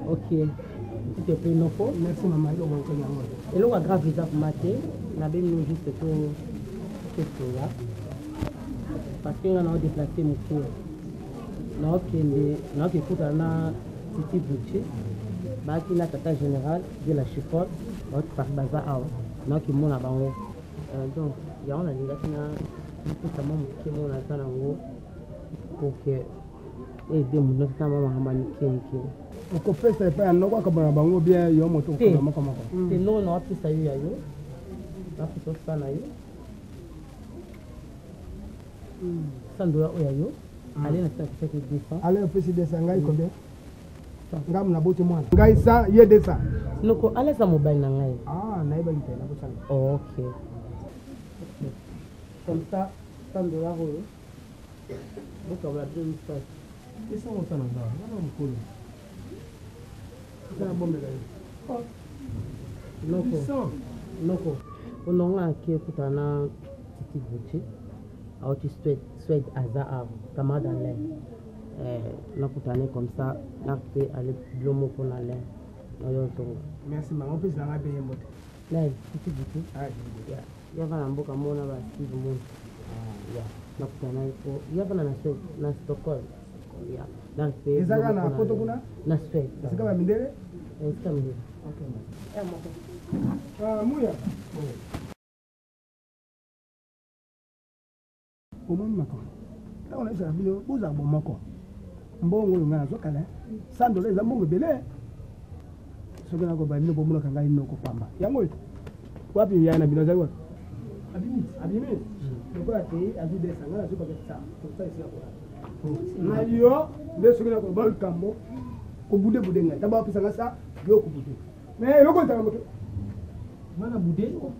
ok s'il te plaît noko merci maman yo mo ko nyango eloko grave eza kumate na bino juste to là parce que on a déplacé mon cours donc écoute on a petit budget bah qui n'a tata général de la chiffre autre par bazar donc mon a bango donc il y a on a déjà qui na tout ça mon qui mon a ça en gros pour que Et de mon maman Hamani Kenke. On confesse pas un autre comme un bango bien, il y a un moto comme comment. C'est non, non, plus ça y a eu. La photo ça na eu. $100 au yayo. Allez, na ça fait que 200. Allez, on peut se descendre combien? Ngam na bote mwana. Ngai ça, y a 200. Noko, allez ça mobile na ngai. Ah, na iba ite na bote. OK. Comme ça, $100 au. Donc on va dire une fois. Et ça on s'en va. On va me coller. Ça bombe là. Noko. Noko. Ononga ki kutana titi boutique. Alors tu souhaites hasard kama dans l'air. Nakutane comme ça, na peut aller blomo pour la l'air. Merci maman, on peut se la payer moto. Là, titi boutique. Ah, il y a un mboka mona ba Steve Mon. Ya. Nakutana ko. Il y a na Stockholm. Ya. Na peut. Ezaka na photo kuna? Na Suède. Ezaka ba mindele? Ezaka mindele. Okay. Ah, muya. Omoni mako. Là on a fait la vidéo, vous avez bon mako. Mbongo nga na zokala. $100 za mbongo belé. Soka na ko ba ndoko muna kanga ino ko pamba. Yango wapi yana bino zawa? Abimi. Ndoko ate azu de sanga na soka ketsa. Ko isi ko. Na yo de soka na ko ba kambo. Ko bude nga. Taba pisa nga sa yo ko bude. Mais loko tanga moto. Mana bude ko.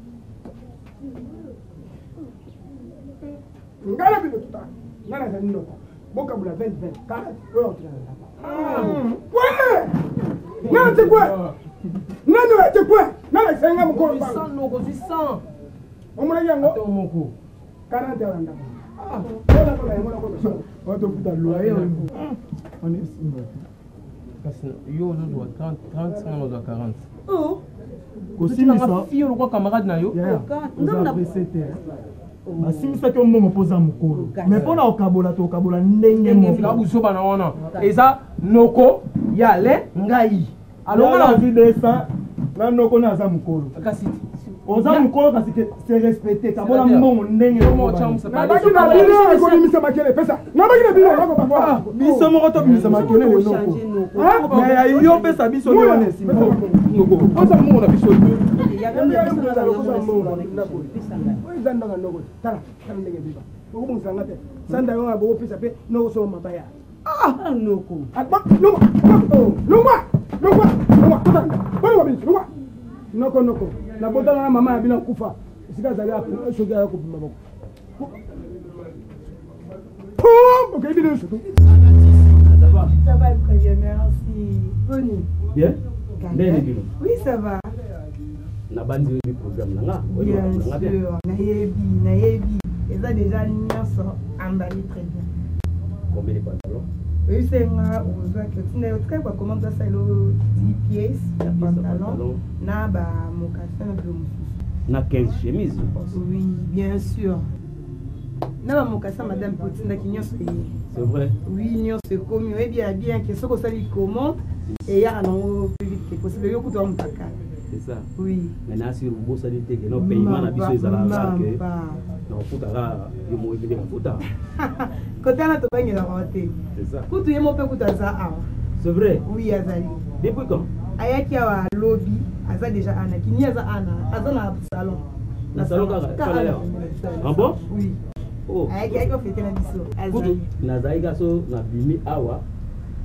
Ngala bino tuta. Ngala za nino. Boka bula 20 40. Wewe utana. Ouais! Non, c'est quoi? Non, c'est quoi? Non, c'est un moko. 100 noko, 100. On m'a yango. Ton moko. 40 randa. Ah, voilà pour la mona ko. On va te foutre loyer. On est ici. Parce que yo zo doit 30 on doit 40. Oh. Aussi ça. Fille ou quoi camarade na yo? Ngam presete. Basimisaki ombongo mpoza mokolo mais mpona okabola tokabola ndenge moko busoba na wana eza noko ya le ngai alonga na vie de ça na noko na aza mokolo kasi oza mokolo kasi c'est respecté kabola mbongo ndenge nabaki na bino ekolimisa makele pesa nabaki na bino loko papa biso moko tobimisa makele le noko mais yo pesa biso nde wana esima noko oza mbongo na biso Zandanga noko tala tala ndenge biba boko musanga te sanda yo abo pesa pe noko so mabaya noko noko na botana na mama ya bina kufa sika zali ako shoki ya ko bima boko OK bino surtout ça va très bien merci Boni bien oui ça va na bandi le programme nanga bien sûr nayebi eza déjà nyonso emballé très bien combien de pantalons oui c'est nga ozwa que tu quoi comment ça c'est le 10 pièces de pantalon na ba mocassin de na 15 chemises je pense oui bien sûr na ba mocassin madame Potinda ki nyonso c'est vrai oui nyonso komi bien que ce que ça lui commande et ya non plus vite que possible yo kuto mutaka. C'est ça. Oui. Maintenant sur le beau sanité que nos paiements na biso ezala que non futaka yo mo ebele futa. Côté na to bangela roté. C'est ça. Kutu yemo pe kutaza a. C'est vrai. Oui azali. Depuis quand? Ayaki wa lobby aza déjà ana kini aza ana aza na salon. Na salon ka. Ah bon? Oui. Oh. Ayaki ko fete na biso. Azali. Na zaïga so na bimi awa.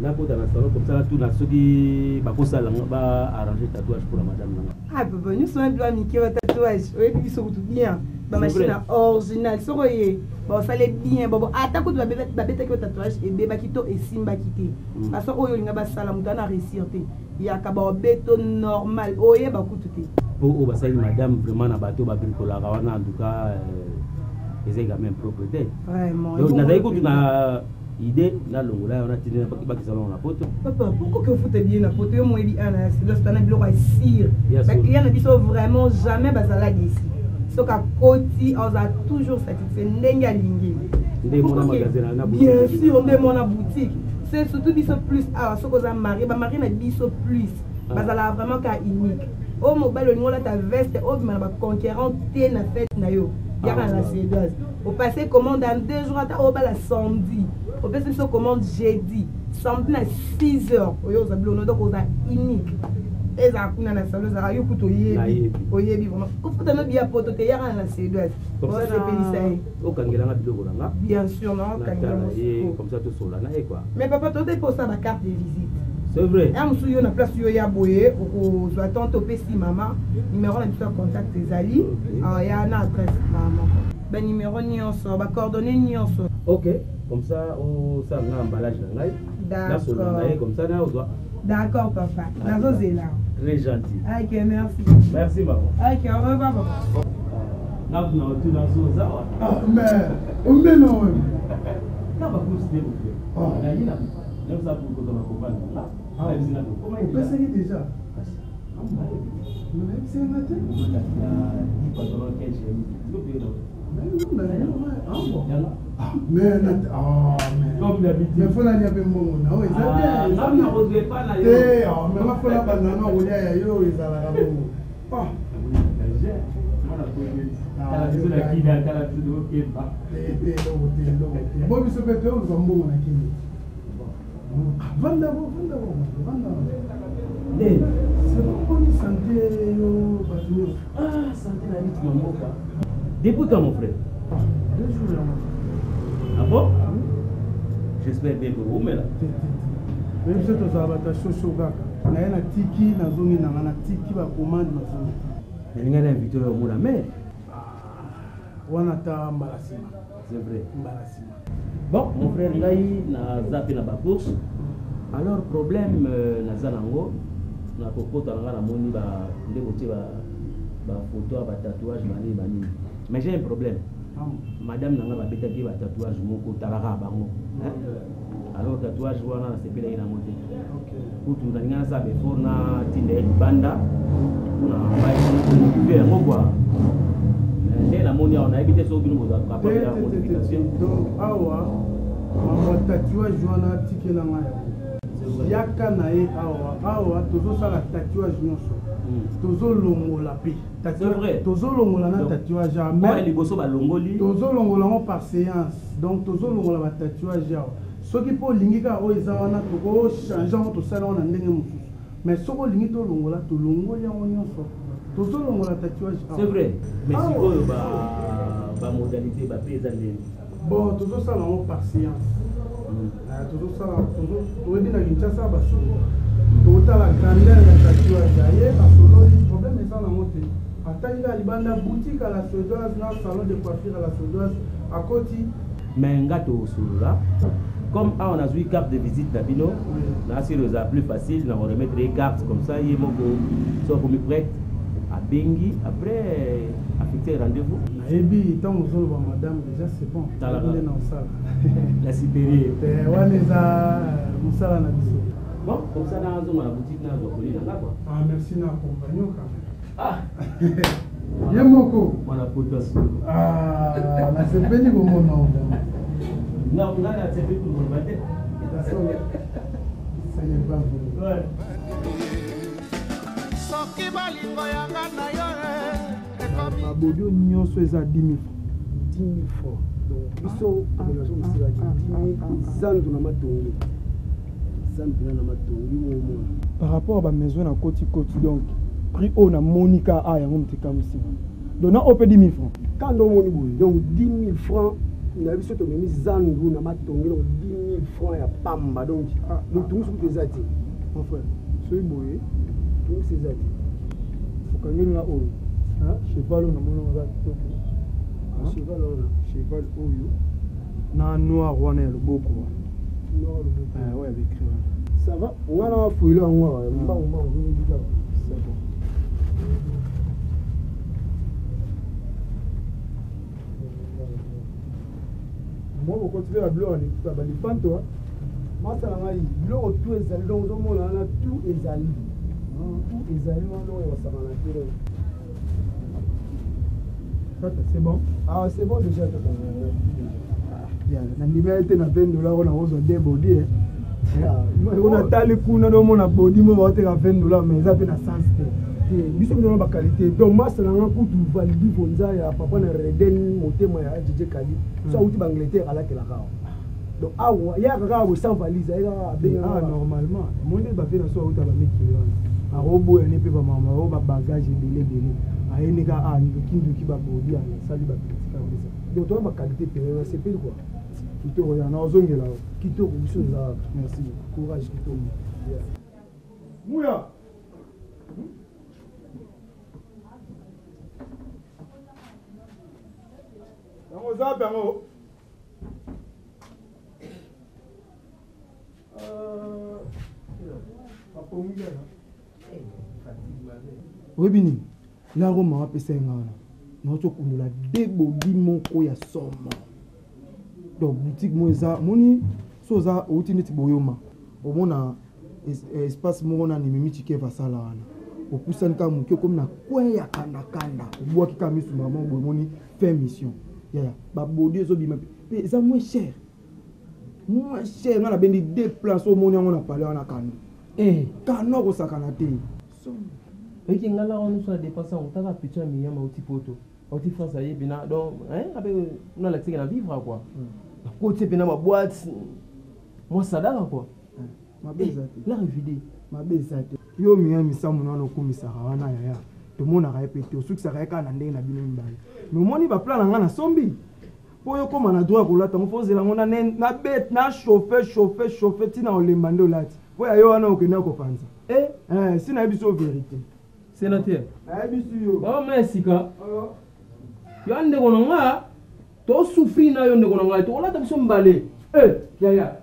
Na kota na salon comme ça tout na soki ba kosala ba arranger tatouage pour la madame nanga. Ah baba nous sommes doit miki wa tatouage. Oui puis so tout bien. Ba machine original soko ye. Ba ça les bien baba ata ko ba beta ko tatouage et beba kito et simba kité. Parce que oyo linga ba sala mutana réussir te. Ya ka ba beto normal oye ba kututé. Pour ba sali madame vraiment na bateau ba bricola wana en tout cas ils ont même propriété. Vraiment. Donc na zaiko na idée na longola on a tiré pas qui salon la photo. Papa, pourquoi que vous foutez bien la photo moi bi ana c'est là c'est un bilo sire. Ba client ne biso vraiment jamais bazala ici. So ka koti on a toujours satisfait ndenge alingi. Ndé mon magasin na boutique. Bien sûr, ndé mon boutique. C'est surtout biso plus ah so ko za mari ba mari na biso plus. Bazala vraiment ka unique. Oh mobile ngola ta veste oh bi na ba conquérant té na fête na yo. Il y a la suédoise. Au passé commande en 2 jours, au bas la samedi. Au passé se commande jeudi. Samedi à 6 heures. Au yo zablo no donc on a unique. Et ça kuna na salon ça yo kuto yebi. Oyebi vraiment. Ko futa no bia poto te yara la suédoise. Comme ça au kangela nga biloko nga. Bien sûr non kangela. Comme ça tout sola na quoi. Mais papa toi dépose ça ma carte de visite. C'est vrai. Ya musu yo na place yo ya boye au zo attendre au pesi maman. Numéro na petit contact ezali. Ah ya na adresse maman. Ben numéro nyonso, ba coordonnées nyonso. OK. Comme ça on ça na emballage na ngai. D'accord. Comme ça na on doit. D'accord papa. Nazo zela. Très gentil. OK, merci. Merci maman. OK, au revoir papa. Na vous tu dans ça. Ah mais on met non. Na ba course de vous. Ah, là il a. Même ça pour que on accompagne. Ah, c'est là. Comment il peut essayer déjà. C'est un matin. Comme d'habitude. Mais faut la dire un moment. Non, ils avaient. Ça ne regrette pas là. Eh, mais ma faut la banane au lait yo ils allaient là bon. Ah. Bon, mais ce que tu as, on va m'en acquérir. Vanda. C'est pourquoi il sentait au bâtiment. Ah, santé la vie, tu m'en moques. Depuis quand, mon frère? 2 jours là. Ah bon? J'espère bien que vous, mais là. Même si tu as abattu chaud, il y a un tiki, il y a un tiki qui va commander. Il y a un invité au monde, mais. On attend Mbalassima. C'est vrai. Mbalassima. Bon, mon frère, il a zappé dans la course. Alors, problème, Nazanango, na kokota nga na moni ba ndeko tie ba photo ba tatouage bani. Mais j'ai un problème. Madame nanga ba betaki ba tatouage moko talaka bango. Alors tatouage wana na sepela ina mote. OK. Kutu na ngana sa be forna tinde banda. Na ba ko faire ngo quoi. Mais la moni on a évité so bino za capable la modification. Donc awa ma tatouage wana tikela nga yaka na ye awa tozosala tatouage nyonso tozolongola pe tozolongola na tatouage tozolongola ngo par séance donc tozolongola batatouage awa soki mpo olingi kaka oyo eza wana tokochange yango tosala ngo na ndenge mosusu mais soki olingi tolongola tolongoli yango nyonso tozolongola tatouage awa. C'est vrai, mais sikoyo bamodalité bape eza ndenge bon tozosala ngo par séance. Toyebi na Kinshasa basolo totala grandeur ya tatouage aye basololi problème eza nango te atali ka libanda boutique à la suédoise na salon de coiffure à la suédoise akoti mais nga tosolola comme on a joué carte de visite na bino na silo eza plus facile na remettre les cartes comme ça ye moko so komi prête à bengi après affecter rendez-vous. Nayebi tant ozoloba madame déjà c'est bon. Talaka na osala. La supérieure. Wana eza musala na biso. Bon, comme ça dans la boutique na zokoli na quoi. Ah merci na compagnon quand même. Ah. Yemoko. Voilà potos. Ah, na sepeli ko mona onda. Non, on a la sepeli pour le matin. Ça n'est pas bon. Ouais. Soki balingo yanga na yo babodio nyonso eza 10 000 francs donc biso population mosilaki 10 000 zandu na matongi momona par rapport à bamaison na koti donc prix oyo na monika a yango motika mosima donc na ope 10 000 francs quand ndo omoni boye donc 10 000 francs na biso tomemi zandu na matongi donc 10 000 francs ya pamba donc motu mosuku te eza te mon frère soki boye c'est ça. Faut qu'on ait là haut. Cheval on a mon là tout. Cheval oyo. Na noir on est le beau quoi. Noir le beau. Ah ouais avec ça va. On a la fouille là on va c'est bon. Moi on continue à bloquer ça va les toi. Moi ça la maille. Bloquer tout est allé donc on a tout est allé. C'est bon? Ah, c'est bon déjà. La liberté n'a pas $, on a besoin de body. On a talé coup, on a body, on a $, mais ça fait un sens. biso nous ba qualité donc moi c'est nga kutu validi fonza ya papa na reden motema ya DJ Kali so uti ba Angleterre ala ke la ka donc awa ya ka ba sans valise ya benga normalement monde ba fait na so uta ba miki a robo ya ne pe ba mama o ba bagage belé ayene ka a ni kindu ki ba bodi ala sali ba kritika bisa donc to ba qualité pe c'est peu quoi Kito ya na ozongela Kito biso za merci courage Kito Mouya Yango za bango Webini la Roma apesa ngana na to kundula debo limoko ya soma donc boutique moza moni soza outi neti boyoma omona espace mona ni mimi chike vasala wana opusani ka muke comme na kwe ya kanda obwaki ka misu maman bomoni fin mission ya ba bodi zo bima mais ça moins cher ngana bendi déplacer au moni ngona parler wana kanu kanu ko sakana te et ngala on soit dépenser on t'a petit million ma outi poto outi France aye bina donc après on a la tigre à vivre quoi côté bina ma boîte moi ça dara quoi ma bezate la revide ma bezate yo miya misamu na lokumisa wana ya to mona ka epete osuki sa ka na ndenge na bino mbali mais moni ba plan nga na sombi po yo koma na droit ko lata mo fozela ngona na bet na chauffer tina olembande olati po ya yo wana okena ko panza sina biso vérité sénateur biso yo ba mesika yo ande kononga to souffrir na yo ande kononga to lata biso mbale ya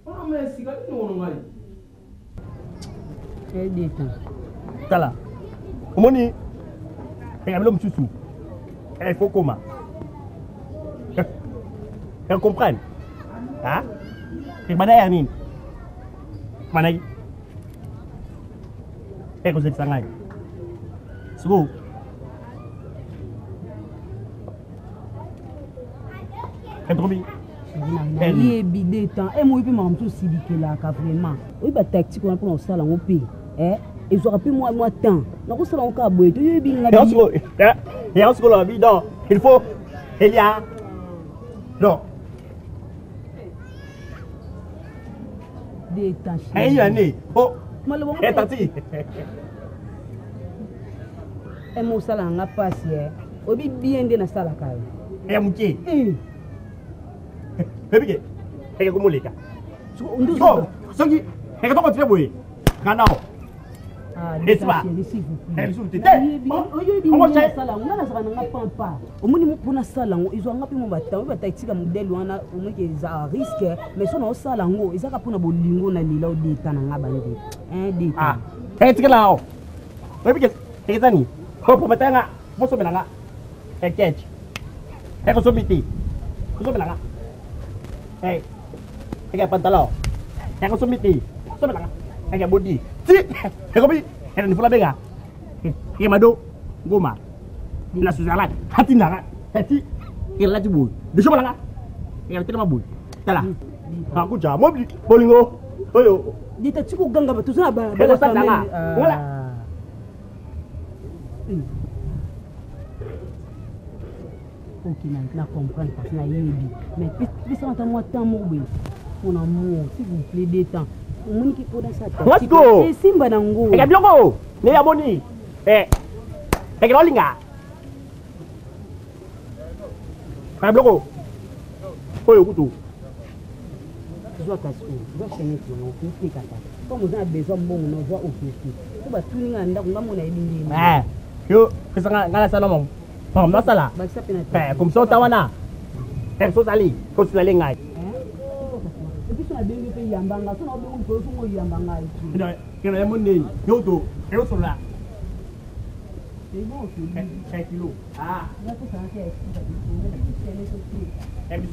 ba mesika ni kononga Tala. Omoni. Regardez monsieur Sou. Il faut comment? Tu comprends? Hein? Tu vas dire rien. Manai. Vous êtes sangai. Sou. Entrobi. Il bidé temps et moi puis maman tout sidike là vraiment oui ba tactique on pour ça là on paye ils aura plus moi temps na ko sala on ka boy to yebi nga et en ce là bidon il faut il y a non des temps il y a né oh et tati et moi sala nga passe obi bien de na sala ka et muki Bébé, est-ce que vous voulez ça? Songi, est-ce que vous voulez boire? Canao. N'est-ce pas? Omoni mpona sala ngo izwanga pe mo batao batatika modèle wana omeke za risque mais so na sala ngo ezaka pona bolingo na lila odeta na ngabande deta etika lao bébé ezani ko prometanga boso belanga ekech eko sobiti boso belanga cái pantalon, cái số miti, số mày cái body, si, cái body, cái này phải là cái mà đâu, goma, là sủi salad, hati nanga, hati, cái là chibui, đi số mà cái là tema bui, tala, aku jamu beli, bolingo, oyo, di tak cukup gangga betul sana bah, bela sana, wala. Ok, na comprendre parce que na yebi mais puis ça entend moi temps mobile mon amour s'il vous plaît des temps on qui pour dans ça let's go et simba nango e gabloko ne ya boni e galinga gabloko oyo kutu zo kaso zo chenye ko on kata comme vous avez besoin bon on voit au pied to ba tuninga nda ngamona ebingi yo kesanga ngala sana mong masalah. Comme ça, tawana. Perso tali, kau sudah lengai. Tapi sudah beli tu yang bangga, sudah beli tu semua yang bangga itu. Kena yang mana? Yo tu, yo sudah. Ibu tu. 5 kilo. Ah. Aku sangat saya. Habis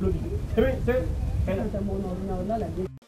lebih. Tapi, saya mau nak lagi.